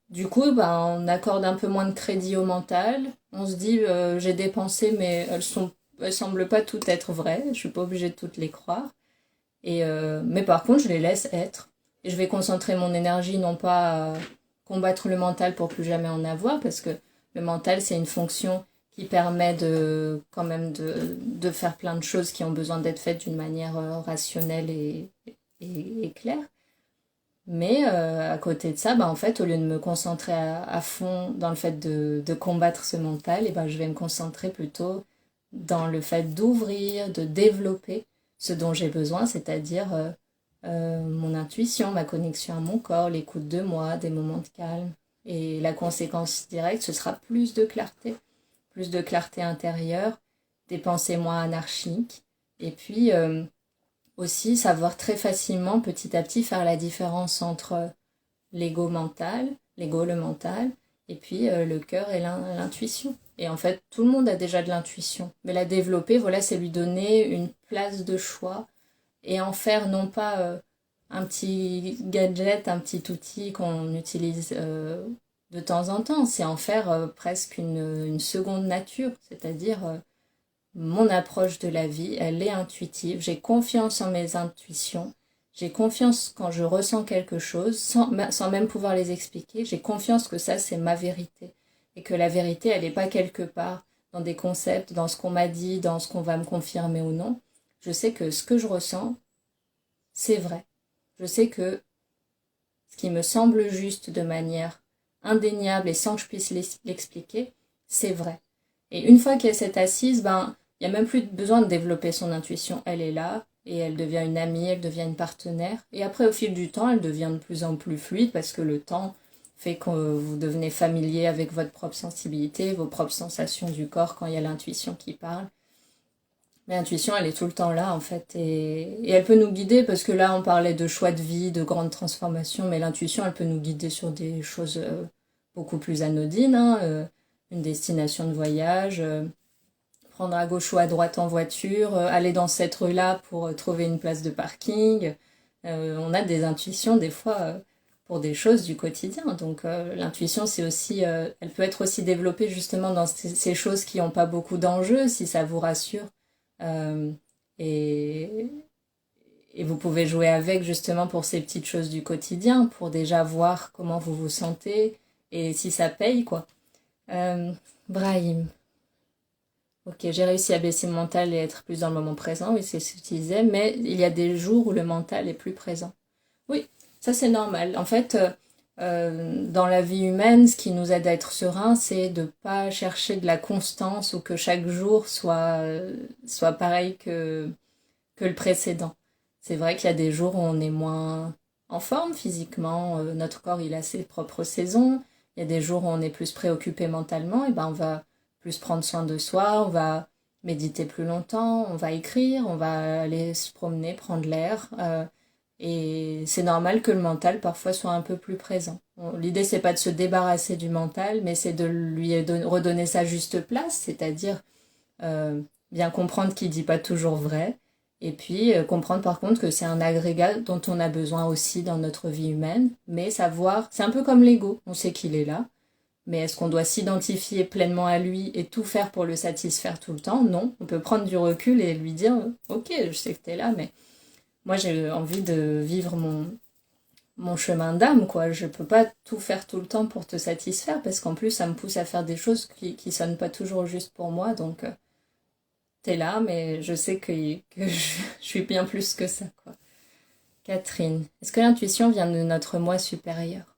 Du coup, ben, on accorde un peu moins de crédit au mental. On se dit, j'ai dépensé, mais elles semblent pas toutes être vraies. Je suis pas obligée de toutes les croire. Mais par contre, je les laisse être. Et je vais concentrer mon énergie non pas à combattre le mental pour plus jamais en avoir, parce que le mental, c'est une fonction qui permet quand même de faire plein de choses qui ont besoin d'être faites d'une manière rationnelle et claire. Mais à côté de ça, bah, en fait, au lieu de me concentrer à fond dans le fait de combattre ce mental, et ben, je vais me concentrer plutôt dans le fait d'ouvrir, de développer ce dont j'ai besoin, c'est-à-dire mon intuition, ma connexion à mon corps, l'écoute de moi, des moments de calme. Et la conséquence directe, ce sera plus de clarté intérieure, des pensées moins anarchiques, et puis aussi savoir très facilement, petit à petit, faire la différence entre l'ego, le mental, et puis le cœur et l'intuition. Et en fait, tout le monde a déjà de l'intuition. Mais la développer, voilà, c'est lui donner une place de choix et en faire non pas un petit gadget, un petit outil qu'on utilise de temps en temps, c'est en faire presque une seconde nature, c'est-à-dire mon approche de la vie, elle est intuitive. J'ai confiance en mes intuitions. J'ai confiance quand je ressens quelque chose, sans même pouvoir les expliquer. J'ai confiance que ça, c'est ma vérité. Et que la vérité, elle n'est pas quelque part dans des concepts, dans ce qu'on m'a dit, dans ce qu'on va me confirmer ou non. Je sais que ce que je ressens, c'est vrai. Je sais que ce qui me semble juste de manière indéniable et sans que je puisse l'expliquer, c'est vrai. Et une fois qu'il y a cette assise, ben, il n'y a même plus besoin de développer son intuition. Elle est là et elle devient une amie, elle devient une partenaire. Et après, au fil du temps, elle devient de plus en plus fluide parce que le temps fait que vous devenez familier avec votre propre sensibilité, vos propres sensations du corps quand il y a l'intuition qui parle. Mais l'intuition, elle est tout le temps là, en fait. Et elle peut nous guider, parce que là, on parlait de choix de vie, de grandes transformations, mais l'intuition, elle peut nous guider sur des choses beaucoup plus anodines, hein, une destination de voyage, prendre à gauche ou à droite en voiture, aller dans cette rue-là pour trouver une place de parking. On a des intuitions, des fois, pour des choses du quotidien. Donc, l'intuition, c'est aussi, elle peut être aussi développée justement dans ces choses qui n'ont pas beaucoup d'enjeux, si ça vous rassure. Euh, et, et vous pouvez jouer avec justement pour ces petites choses du quotidien, pour déjà voir comment vous vous sentez et si ça paye, quoi. Euh, Brahim. Ok, j'ai réussi à baisser le mental et être plus dans le moment présent, oui, c'est ce que tu disais, mais il y a des jours où le mental est plus présent. Oui, ça c'est normal. En fait, dans la vie humaine, ce qui nous aide à être serein, c'est de ne pas chercher de la constance ou que chaque jour soit pareil que le précédent. C'est vrai qu'il y a des jours où on est moins en forme physiquement, notre corps il a ses propres saisons. Il y a des jours où on est plus préoccupé mentalement, et ben on va plus prendre soin de soi, on va méditer plus longtemps, on va écrire, on va aller se promener, prendre l'air. Et c'est normal que le mental parfois soit un peu plus présent. L'idée c'est pas de se débarrasser du mental, mais c'est de lui redonner sa juste place, c'est-à-dire euh, bien comprendre qu'il dit pas toujours vrai, et puis comprendre par contre que c'est un agrégat dont on a besoin aussi dans notre vie humaine, mais savoir, c'est un peu comme l'ego, on sait qu'il est là, mais est-ce qu'on doit s'identifier pleinement à lui et tout faire pour le satisfaire tout le temps? Non, on peut prendre du recul et lui dire, ok, je sais que t'es là, mais moi j'ai envie de vivre mon chemin d'âme, quoi. Je peux pas tout faire tout le temps pour te satisfaire, parce qu'en plus ça me pousse à faire des choses qui sonnent pas toujours juste pour moi, donc t'es là, mais je sais que je suis bien plus que ça, quoi. Catherine, est-ce que l'intuition vient de notre moi supérieur?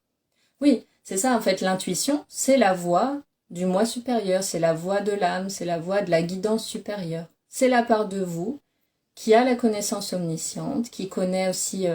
Oui, c'est ça, en fait, l'intuition, c'est la voix du moi supérieur, c'est la voix de l'âme, c'est la voix de la guidance supérieure. C'est la part de vous qui a la connaissance omnisciente, qui connaît aussi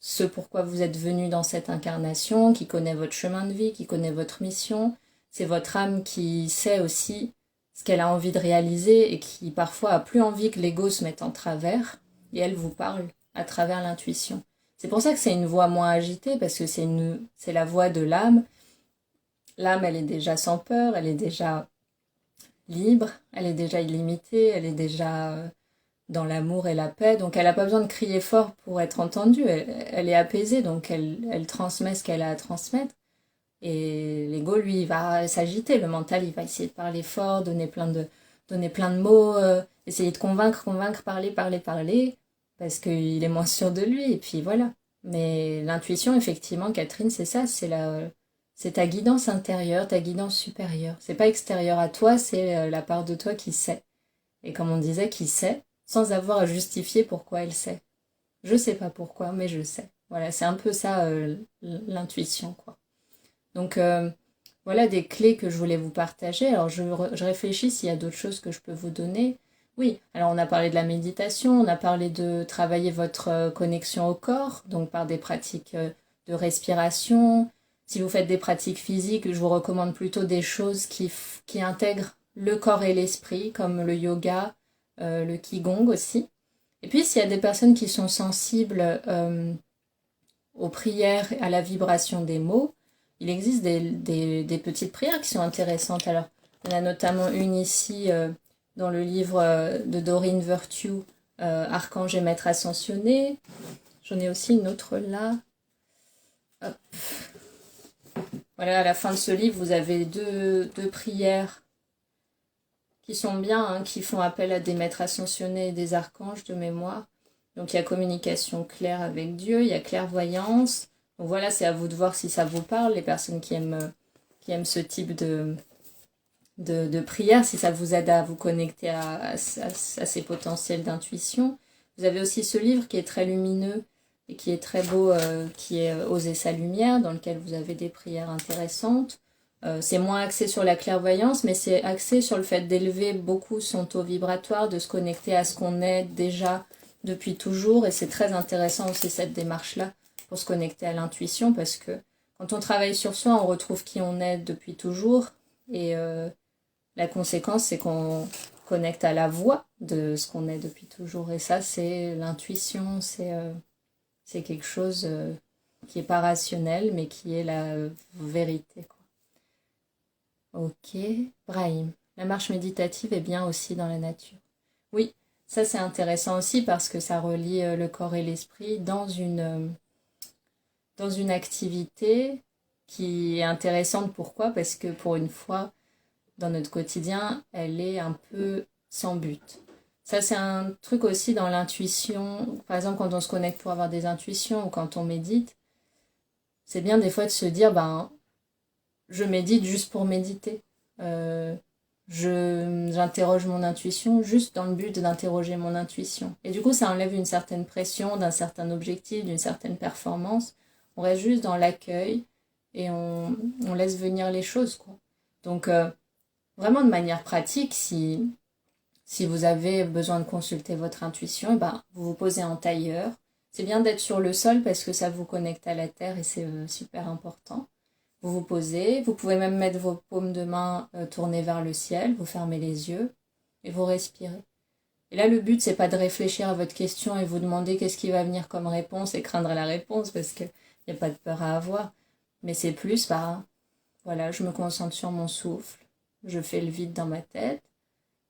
ce pourquoi vous êtes venu dans cette incarnation, qui connaît votre chemin de vie, qui connaît votre mission. C'est votre âme qui sait aussi ce qu'elle a envie de réaliser et qui parfois a plus envie que l'ego se mette en travers, et elle vous parle à travers l'intuition. C'est pour ça que c'est une voix moins agitée, parce que c'est la voix de l'âme. L'âme, elle est déjà sans peur, elle est déjà libre, elle est déjà illimitée, elle est déjà dans l'amour et la paix, donc elle n'a pas besoin de crier fort pour être entendue, elle est apaisée, donc elle transmet ce qu'elle a à transmettre. Et l'ego, lui, il va s'agiter. Le mental, il va essayer de parler fort, donner plein de mots, essayer de convaincre, parler, parce qu'il est moins sûr de lui. Et puis voilà. Mais l'intuition, effectivement, Catherine, c'est ça, c'est ta guidance intérieure, ta guidance supérieure. C'est pas extérieur à toi, c'est la part de toi qui sait. Et comme on disait, qui sait, sans avoir à justifier pourquoi elle sait. Je sais pas pourquoi, mais je sais. Voilà, c'est un peu ça, l'intuition, quoi. Donc, voilà des clés que je voulais vous partager. Alors, je réfléchis s'il y a d'autres choses que je peux vous donner. Oui, alors on a parlé de la méditation, on a parlé de travailler votre connexion au corps, donc par des pratiques de respiration. Si vous faites des pratiques physiques, je vous recommande plutôt des choses qui intègrent le corps et l'esprit, comme le yoga, le qigong aussi. Et puis, s'il y a des personnes qui sont sensibles aux prières, à la vibration des mots, il existe des petites prières qui sont intéressantes. Alors, il y en a notamment une ici dans le livre de Doreen Virtue, Archange et Maître Ascensionné. J'en ai aussi une autre là. Hop. Voilà, à la fin de ce livre, vous avez deux prières qui sont bien, hein, qui font appel à des maîtres ascensionnés et des archanges de mémoire. Donc il y a communication claire avec Dieu, il y a clairvoyance. Donc voilà, c'est à vous de voir si ça vous parle, les personnes qui aiment ce type de prière, si ça vous aide à vous connecter à ces potentiels d'intuition. Vous avez aussi ce livre qui est très lumineux et qui est très beau, qui est Oser sa lumière, dans lequel vous avez des prières intéressantes. C'est moins axé sur la clairvoyance, mais c'est axé sur le fait d'élever beaucoup son taux vibratoire, de se connecter à ce qu'on est déjà depuis toujours. Et c'est très intéressant aussi cette démarche-là pour se connecter à l'intuition, parce que quand on travaille sur soi, on retrouve qui on est depuis toujours. Et la conséquence, c'est qu'on connecte à la voix de ce qu'on est depuis toujours. Et ça, c'est l'intuition, c'est quelque chose qui n'est pas rationnel, mais qui est la vérité, quoi. Ok, Brahim. La marche méditative est bien aussi dans la nature. Oui, ça c'est intéressant aussi parce que ça relie le corps et l'esprit dans une activité qui est intéressante. Pourquoi? Parce que pour une fois, dans notre quotidien, elle est un peu sans but. Ça, c'est un truc aussi dans l'intuition. Par exemple, quand on se connecte pour avoir des intuitions ou quand on médite, c'est bien des fois de se dire, ben, je médite juste pour méditer. Euh, J'interroge mon intuition juste dans le but d'interroger mon intuition. Et du coup, ça enlève une certaine pression, d'un certain objectif, d'une certaine performance. On reste juste dans l'accueil et on laisse venir les choses, quoi. Donc, vraiment de manière pratique, si vous avez besoin de consulter votre intuition, eh ben, vous vous posez en tailleur. C'est bien d'être sur le sol parce que ça vous connecte à la terre et c'est super important. Vous vous posez, vous pouvez même mettre vos paumes de main tournées vers le ciel, vous fermez les yeux et vous respirez. Et là, le but, c'est pas de réfléchir à votre question et vous demander qu'est-ce qui va venir comme réponse et craindre la réponse parce qu'il n'y a pas de peur à avoir. Mais c'est plus, bah, voilà, je me concentre sur mon souffle, je fais le vide dans ma tête,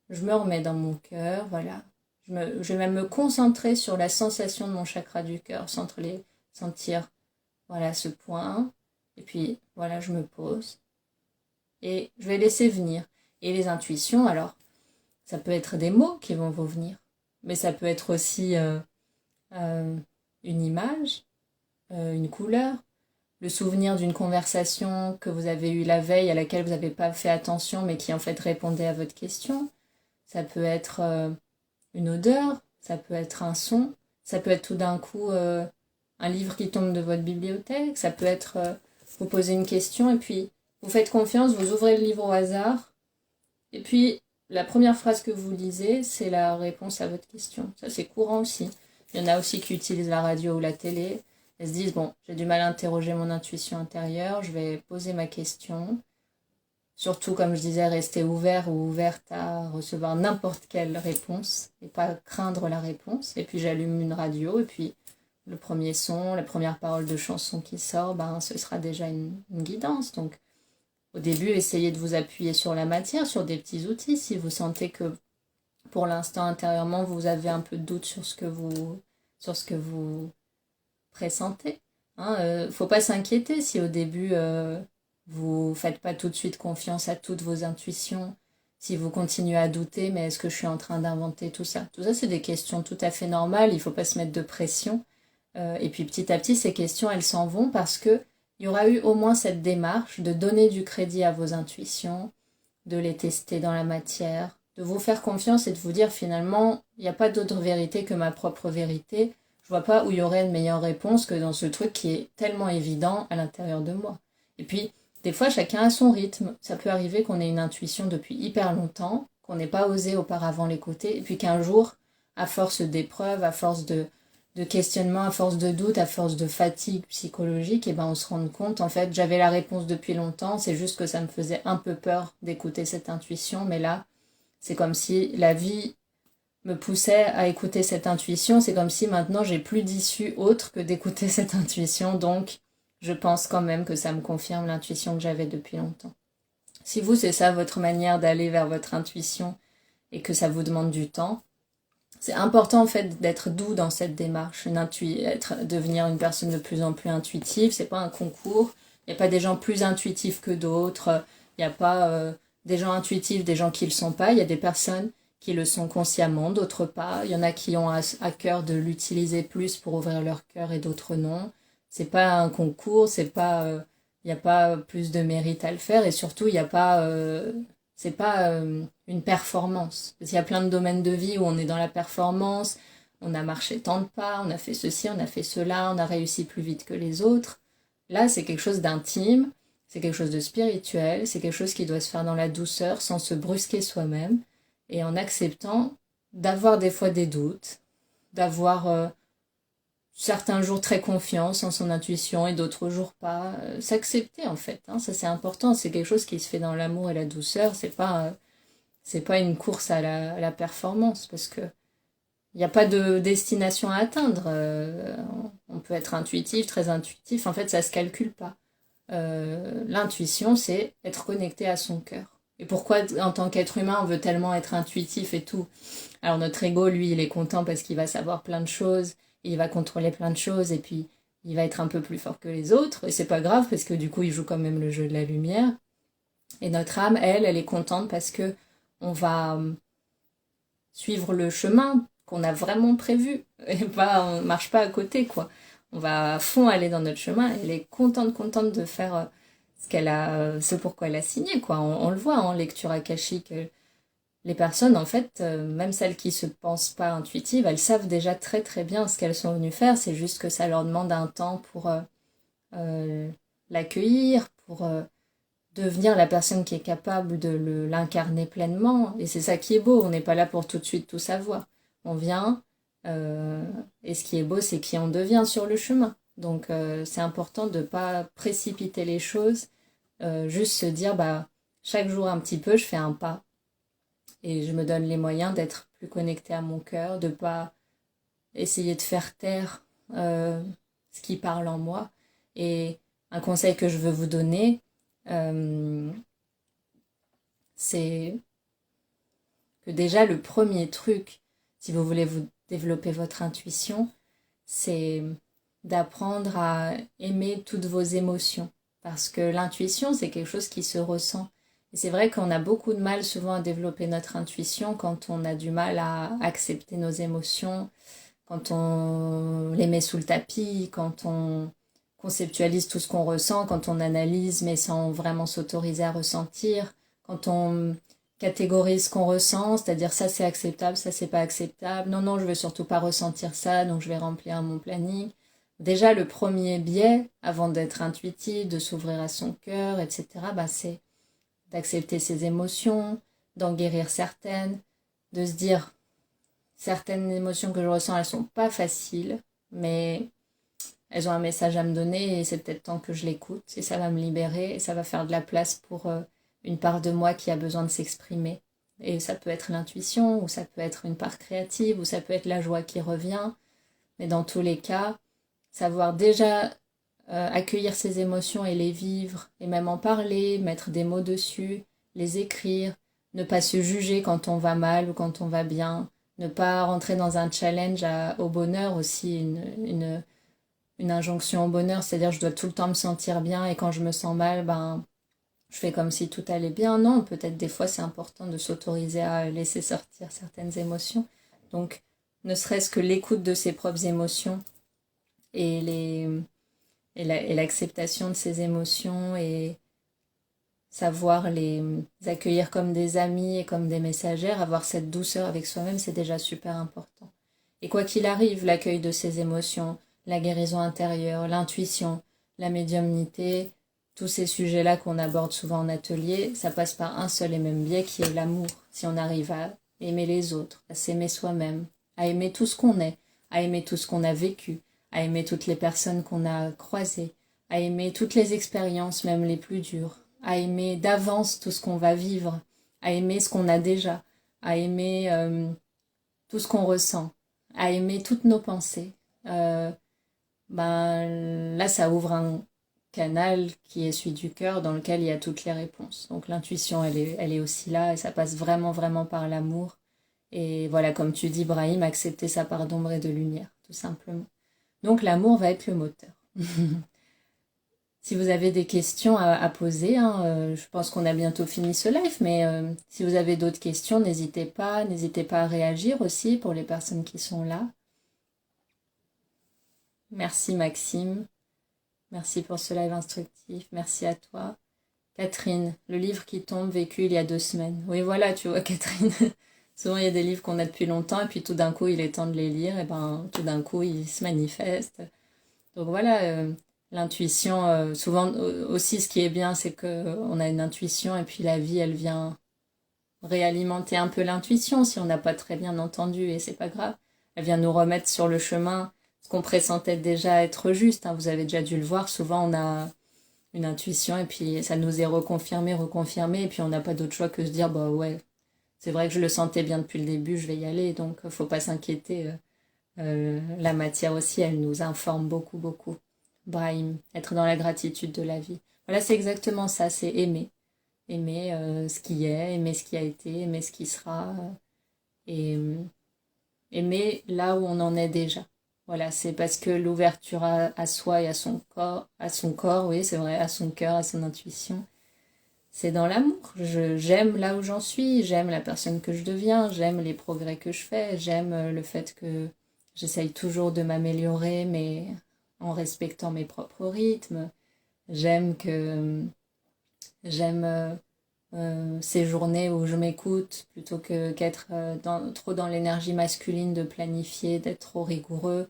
je me remets dans mon cœur, voilà. Je vais même me concentrer sur la sensation de mon chakra du cœur, sentir, voilà, ce point. Et puis, voilà, je me pose. Et je vais laisser venir. Et les intuitions, alors, ça peut être des mots qui vont vous venir. Mais ça peut être aussi euh, une image, une couleur, le souvenir d'une conversation que vous avez eue la veille à laquelle vous n'avez pas fait attention, mais qui en fait répondait à votre question. Ça peut être une odeur, ça peut être un son, ça peut être tout d'un coup un livre qui tombe de votre bibliothèque, ça peut être vous poser une question et puis vous faites confiance, vous ouvrez le livre au hasard et puis la première phrase que vous lisez, c'est la réponse à votre question. Ça, c'est courant aussi. Il y en a aussi qui utilisent la radio ou la télé. Elles se disent, bon, j'ai du mal à interroger mon intuition intérieure, je vais poser ma question. Surtout, comme je disais, rester ouvert ou ouverte à recevoir n'importe quelle réponse et pas craindre la réponse. Et puis j'allume une radio et puis le premier son, la première parole de chanson qui sort, ben, ce sera déjà une guidance. Donc au début, essayez de vous appuyer sur la matière, sur des petits outils. Si vous sentez que pour l'instant intérieurement, vous avez un peu de doute sur ce que vous pressentez. Hein, faut pas s'inquiéter si au début vous faites pas tout de suite confiance à toutes vos intuitions, si vous continuez à douter, mais est-ce que je suis en train d'inventer tout ça? Tout ça, c'est des questions tout à fait normales, il ne faut pas se mettre de pression. Et puis petit à petit, ces questions, elles s'en vont parce que il y aura eu au moins cette démarche de donner du crédit à vos intuitions, de les tester dans la matière, de vous faire confiance et de vous dire finalement, il n'y a pas d'autre vérité que ma propre vérité. Je vois pas où il y aurait une meilleure réponse que dans ce truc qui est tellement évident à l'intérieur de moi. Et puis, des fois, chacun a son rythme. Ça peut arriver qu'on ait une intuition depuis hyper longtemps, qu'on n'ait pas osé auparavant l'écouter, et puis qu'un jour, à force d'épreuves, à force de questionnement, à force de doute, à force de fatigue psychologique, et ben on se rend compte, en fait, j'avais la réponse depuis longtemps, c'est juste que ça me faisait un peu peur d'écouter cette intuition, mais là, c'est comme si la vie me poussait à écouter cette intuition, c'est comme si maintenant j'ai plus d'issue autre que d'écouter cette intuition, donc je pense quand même que ça me confirme l'intuition que j'avais depuis longtemps. Si vous, c'est ça votre manière d'aller vers votre intuition et que ça vous demande du temps, c'est important en fait d'être doux dans cette démarche, devenir une personne de plus en plus intuitive, c'est pas un concours, il n'y a pas des gens plus intuitifs que d'autres, il n'y a pas des gens intuitifs, des gens qui le sont pas, il y a des personnes qui le sont consciemment, d'autres pas, il y en a qui ont à cœur de l'utiliser plus pour ouvrir leur cœur et d'autres non. C'est pas un concours, c'est pas il n'y a pas plus de mérite à le faire et surtout il n'y a pas c'est pas une performance. Parce qu'il y a plein de domaines de vie où on est dans la performance, on a marché tant de pas, on a fait ceci, on a fait cela, on a réussi plus vite que les autres. Là, c'est quelque chose d'intime, c'est quelque chose de spirituel, c'est quelque chose qui doit se faire dans la douceur, sans se brusquer soi-même, et en acceptant d'avoir des fois des doutes, d'avoir certains jours très confiance en son intuition et d'autres jours pas. S'accepter en fait, hein, ça c'est important, c'est quelque chose qui se fait dans l'amour et la douceur, c'est pas une course à la performance parce que il n'y a pas de destination à atteindre. On peut être intuitif, très intuitif, en fait ça se calcule pas. L'intuition c'est être connecté à son cœur. Et pourquoi en tant qu'être humain on veut tellement être intuitif et tout? Alors notre ego lui il est content parce qu'il va savoir plein de choses, il va contrôler plein de choses et puis il va être un peu plus fort que les autres et c'est pas grave parce que du coup il joue quand même le jeu de la lumière. Et notre âme elle est contente parce que on va suivre le chemin qu'on a vraiment prévu et pas on marche pas à côté quoi. On va à fond aller dans notre chemin et elle est contente de faire ce pourquoi elle a signé quoi. On le voit en lecture akashique. Les personnes, en fait, même celles qui se pensent pas intuitives, elles savent déjà très très bien ce qu'elles sont venues faire. C'est juste que ça leur demande un temps pour l'accueillir, pour devenir la personne qui est capable de l'incarner pleinement. Et c'est ça qui est beau. On n'est pas là pour tout de suite tout savoir. On vient, et ce qui est beau, c'est qui on devient sur le chemin. Donc c'est important de ne pas précipiter les choses, juste se dire, bah, chaque jour un petit peu, je fais un pas et je me donne les moyens d'être plus connectée à mon cœur, de pas essayer de faire taire ce qui parle en moi. Et un conseil que je veux vous donner, c'est que déjà le premier truc, si vous voulez vous développer votre intuition, c'est d'apprendre à aimer toutes vos émotions. Parce que l'intuition, c'est quelque chose qui se ressent. Et c'est vrai qu'on a beaucoup de mal souvent à développer notre intuition quand on a du mal à accepter nos émotions, quand on les met sous le tapis, quand on conceptualise tout ce qu'on ressent, quand on analyse mais sans vraiment s'autoriser à ressentir, quand on catégorise ce qu'on ressent, c'est-à-dire ça c'est acceptable, ça c'est pas acceptable, non je veux surtout pas ressentir ça, donc je vais remplir mon planning. Déjà le premier biais, avant d'être intuitif, de s'ouvrir à son cœur, etc., bah, c'est d'accepter ses émotions, d'en guérir certaines, de se dire certaines émotions que je ressens, elles sont pas faciles, mais elles ont un message à me donner et c'est peut-être temps que je l'écoute et ça va me libérer et ça va faire de la place pour une part de moi qui a besoin de s'exprimer. Et ça peut être l'intuition ou ça peut être une part créative ou ça peut être la joie qui revient. Mais dans tous les cas, savoir déjà accueillir ses émotions et les vivre et même en parler, mettre des mots dessus, les écrire, ne pas se juger quand on va mal ou quand on va bien, ne pas rentrer dans un challenge au bonheur aussi, une injonction au bonheur, c'est-à-dire je dois tout le temps me sentir bien et quand je me sens mal, ben je fais comme si tout allait bien. Non, peut-être des fois c'est important de s'autoriser à laisser sortir certaines émotions. Donc, ne serait-ce que l'écoute de ses propres émotions et l'acceptation de ses émotions et savoir les accueillir comme des amis et comme des messagères, avoir cette douceur avec soi-même, c'est déjà super important. Et quoi qu'il arrive, l'accueil de ses émotions, la guérison intérieure, l'intuition, la médiumnité, tous ces sujets-là qu'on aborde souvent en atelier, ça passe par un seul et même biais qui est l'amour. Si on arrive à aimer les autres, à s'aimer soi-même, à aimer tout ce qu'on est, à aimer tout ce qu'on a vécu, à aimer toutes les personnes qu'on a croisées, à aimer toutes les expériences, même les plus dures, à aimer d'avance tout ce qu'on va vivre, à aimer ce qu'on a déjà, à aimer tout ce qu'on ressent, à aimer toutes nos pensées. Là, ça ouvre un canal qui est celui du cœur dans lequel il y a toutes les réponses. Donc l'intuition, elle est aussi là et ça passe vraiment, vraiment par l'amour. Et voilà, comme tu dis, Brahim, accepter sa part d'ombre et de lumière, tout simplement. Donc l'amour va être le moteur. Si vous avez des questions à poser, hein, je pense qu'on a bientôt fini ce live, mais si vous avez d'autres questions, n'hésitez pas à réagir aussi pour les personnes qui sont là. Merci Maxime, merci pour ce live instructif, merci à toi. Catherine, le livre qui tombe vécu il y a 2 semaines. Oui voilà, tu vois Catherine, souvent il y a des livres qu'on a depuis longtemps et puis tout d'un coup il est temps de les lire et ben tout d'un coup ils se manifestent. Donc voilà, l'intuition, souvent aussi ce qui est bien c'est qu'on a une intuition et puis la vie elle vient réalimenter un peu l'intuition si on n'a pas très bien entendu et c'est pas grave. Elle vient nous remettre sur le chemin ce qu'on pressentait déjà être juste. Hein. Vous avez déjà dû le voir, souvent on a une intuition et puis ça nous est reconfirmé et puis on n'a pas d'autre choix que de se dire bah ouais, c'est vrai que je le sentais bien depuis le début, je vais y aller, donc faut pas s'inquiéter. La matière aussi, elle nous informe beaucoup, beaucoup. Brahim, être dans la gratitude de la vie. Voilà, c'est exactement ça, c'est aimer. Aimer ce qui est, aimer ce qui a été, aimer ce qui sera, et aimer là où on en est déjà. Voilà, c'est parce que l'ouverture à soi et à son corps, oui, c'est vrai, à son cœur, à son intuition, c'est dans l'amour. J'aime là où j'en suis, j'aime la personne que je deviens, j'aime les progrès que je fais, j'aime le fait que j'essaye toujours de m'améliorer, mais en respectant mes propres rythmes. J'aime ces journées où je m'écoute plutôt qu'être trop dans l'énergie masculine de planifier, d'être trop rigoureux.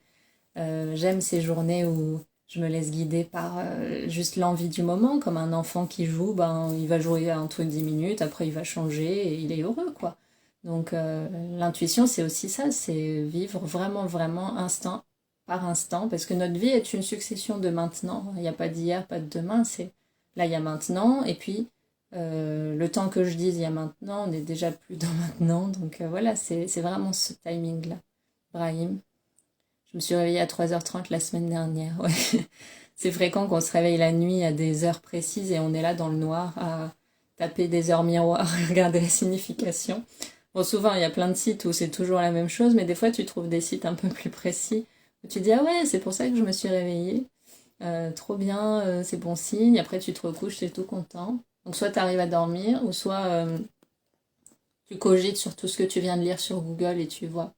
J'aime ces journées où je me laisse guider par juste l'envie du moment, comme un enfant qui joue, ben, il va jouer un truc 10 minutes, après il va changer et il est heureux, quoi. Donc l'intuition, c'est aussi ça, c'est vivre vraiment, vraiment instant par instant, parce que notre vie est une succession de maintenant. Il n'y a pas d'hier, pas de demain, c'est là, il y a maintenant, et puis le temps que je dise il y a maintenant, on n'est déjà plus dans maintenant, donc voilà, c'est vraiment ce timing-là. Brahim. Je me suis réveillée à 3h30 la semaine dernière. Ouais. C'est fréquent qu'on se réveille la nuit à des heures précises et on est là dans le noir à taper des heures miroirs et regarder la signification. Bon, souvent, il y a plein de sites où c'est toujours la même chose, mais des fois, tu trouves des sites un peu plus précis où tu dis, ah ouais, c'est pour ça que je me suis réveillée. Trop bien, c'est bon signe. Après, tu te recouches, tu es tout content. Donc, soit tu arrives à dormir, ou soit tu cogites sur tout ce que tu viens de lire sur Google et tu vois,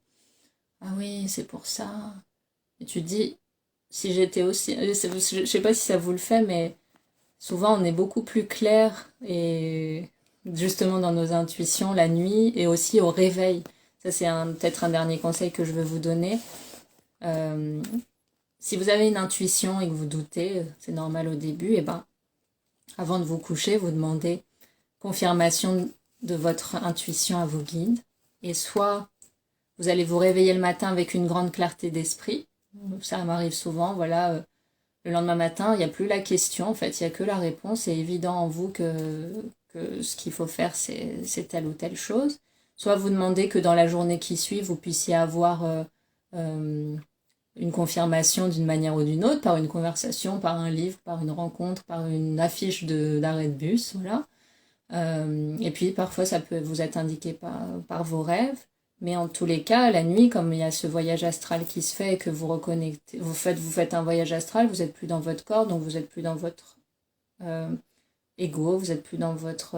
ah oui, c'est pour ça. Et tu te dis, si j'étais aussi... Je sais pas si ça vous le fait, mais souvent on est beaucoup plus clair et justement dans nos intuitions la nuit et aussi au réveil. Ça c'est peut-être un dernier conseil que je veux vous donner. Euh, Si vous avez une intuition et que vous doutez, c'est normal au début, et ben avant de vous coucher, vous demandez confirmation de votre intuition à vos guides. Et soit vous allez vous réveiller le matin avec une grande clarté d'esprit. Ça m'arrive souvent, voilà. Le lendemain matin, il n'y a plus la question, en fait, il n'y a que la réponse. C'est évident en vous que ce qu'il faut faire, c'est telle ou telle chose. Soit vous demandez que dans la journée qui suit, vous puissiez avoir une confirmation d'une manière ou d'une autre, par une conversation, par un livre, par une rencontre, par une affiche d'arrêt de bus, voilà. Et puis parfois ça peut vous être indiqué par vos rêves, mais en tous les cas, la nuit, comme il y a ce voyage astral qui se fait et que vous reconnectez, vous faites un voyage astral, vous n'êtes plus dans votre corps, donc vous n'êtes plus dans votre ego, vous êtes plus dans votre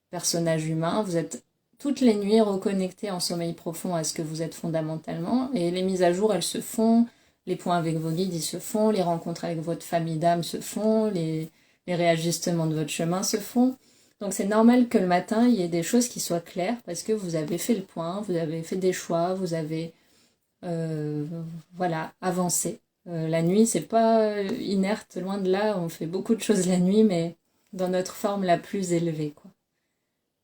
personnage humain, vous êtes toutes les nuits reconnectés en sommeil profond à ce que vous êtes fondamentalement, et les mises à jour, elles se font, les points avec vos guides, ils se font, les rencontres avec votre famille d'âme se font, les réajustements de votre chemin se font. Donc c'est normal que le matin, il y ait des choses qui soient claires, parce que vous avez fait le point, vous avez fait des choix, vous avez voilà, avancé. La nuit, c'est pas inerte, loin de là, on fait beaucoup de choses la nuit, mais dans notre forme la plus élevée, quoi.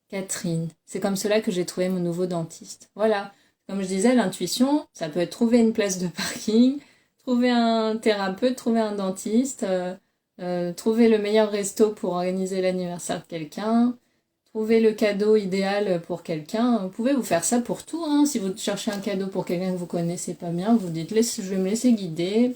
Catherine, c'est comme cela que j'ai trouvé mon nouveau dentiste. Voilà, comme je disais, l'intuition, ça peut être trouver une place de parking, trouver un thérapeute, trouver un dentiste, trouver le meilleur resto pour organiser l'anniversaire de quelqu'un, trouver le cadeau idéal pour quelqu'un. Vous pouvez vous faire ça pour tout, hein. Si vous cherchez un cadeau pour quelqu'un que vous connaissez pas bien, vous dites, je vais me laisser guider,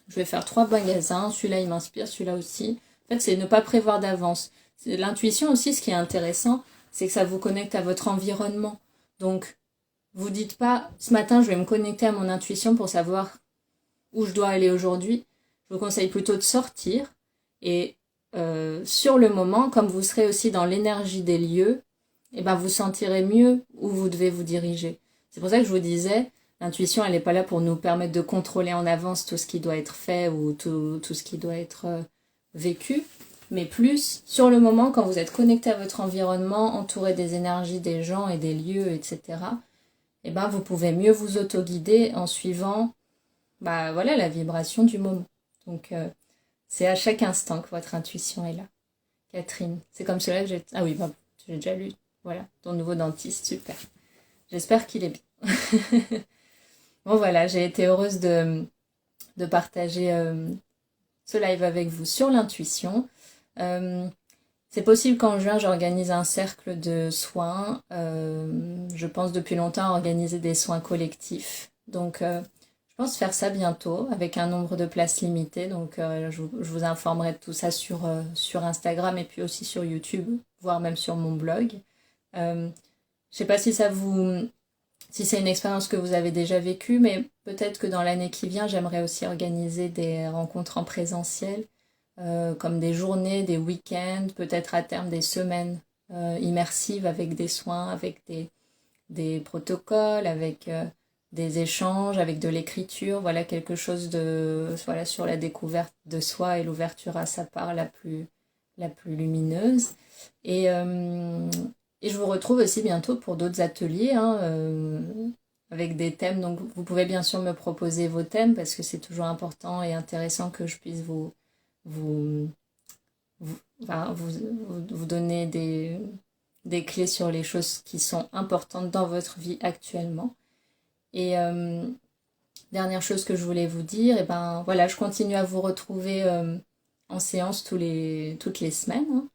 je vais faire 3 magasins, celui-là il m'inspire, celui-là aussi. En fait, c'est ne pas prévoir d'avance. L'intuition aussi, ce qui est intéressant, c'est que ça vous connecte à votre environnement. Donc, vous dites pas, ce matin, je vais me connecter à mon intuition pour savoir où je dois aller aujourd'hui. Je vous conseille plutôt de sortir et sur le moment, comme vous serez aussi dans l'énergie des lieux, eh ben vous sentirez mieux où vous devez vous diriger. C'est pour ça que je vous disais, l'intuition, elle n'est pas là pour nous permettre de contrôler en avance tout ce qui doit être fait ou tout ce qui doit être vécu, mais plus sur le moment, quand vous êtes connecté à votre environnement, entouré des énergies des gens et des lieux, etc., eh ben vous pouvez mieux vous auto-guider en suivant voilà, la vibration du moment. Donc, c'est à chaque instant que votre intuition est là. Catherine, c'est comme cela que j'ai... Ah oui, j'ai déjà lu. Voilà, ton nouveau dentiste, super. J'espère qu'il est bien. Bon, voilà, j'ai été heureuse de partager ce live avec vous sur l'intuition. C'est possible qu'en juin, j'organise un cercle de soins. Je pense depuis longtemps à organiser des soins collectifs. Donc, je pense faire ça bientôt avec un nombre de places limité. Donc, je vous informerai de tout ça sur Instagram et puis aussi sur YouTube, voire même sur mon blog. Je sais pas si si c'est une expérience que vous avez déjà vécue, mais peut-être que dans l'année qui vient, j'aimerais aussi organiser des rencontres en présentiel, comme des journées, des week-ends, peut-être à terme des semaines immersives avec des soins, avec des protocoles, avec des échanges, avec de l'écriture, voilà quelque chose sur la découverte de soi et l'ouverture à sa part la plus lumineuse. Et je vous retrouve aussi bientôt pour d'autres ateliers, hein, avec des thèmes. Donc vous pouvez bien sûr me proposer vos thèmes parce que c'est toujours important et intéressant que je puisse vous donner des clés sur les choses qui sont importantes dans votre vie actuellement. Et dernière chose que je voulais vous dire, et voilà, je continue à vous retrouver en séance toutes les semaines. Hein.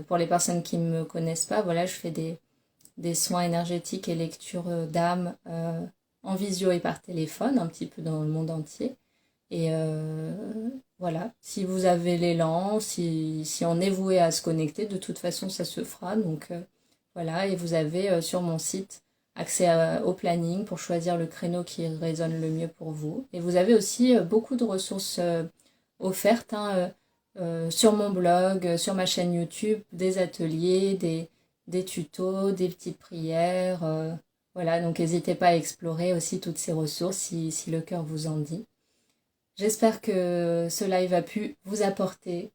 Pour les personnes qui ne me connaissent pas, voilà, je fais des soins énergétiques et lecture d'âme en visio et par téléphone, un petit peu dans le monde entier. Et voilà, si vous avez l'élan, si on est voué à se connecter, de toute façon ça se fera. Donc voilà, et vous avez sur mon site accès au planning pour choisir le créneau qui résonne le mieux pour vous. Et vous avez aussi beaucoup de ressources offertes hein, sur mon blog, sur ma chaîne YouTube, des ateliers, des tutos, des petites prières. Voilà, donc n'hésitez pas à explorer aussi toutes ces ressources si le cœur vous en dit. J'espère que ce live a pu vous apporter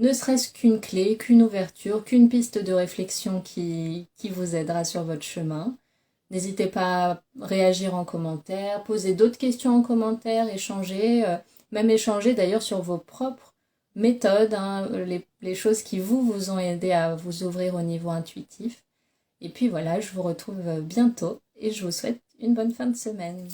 ne serait-ce qu'une clé, qu'une ouverture, qu'une piste de réflexion qui vous aidera sur votre chemin. N'hésitez pas à réagir en commentaire, poser d'autres questions en commentaire, échanger, même échanger d'ailleurs sur vos propres méthodes, hein, les choses qui vous ont aidé à vous ouvrir au niveau intuitif. Et puis voilà, je vous retrouve bientôt et je vous souhaite une bonne fin de semaine.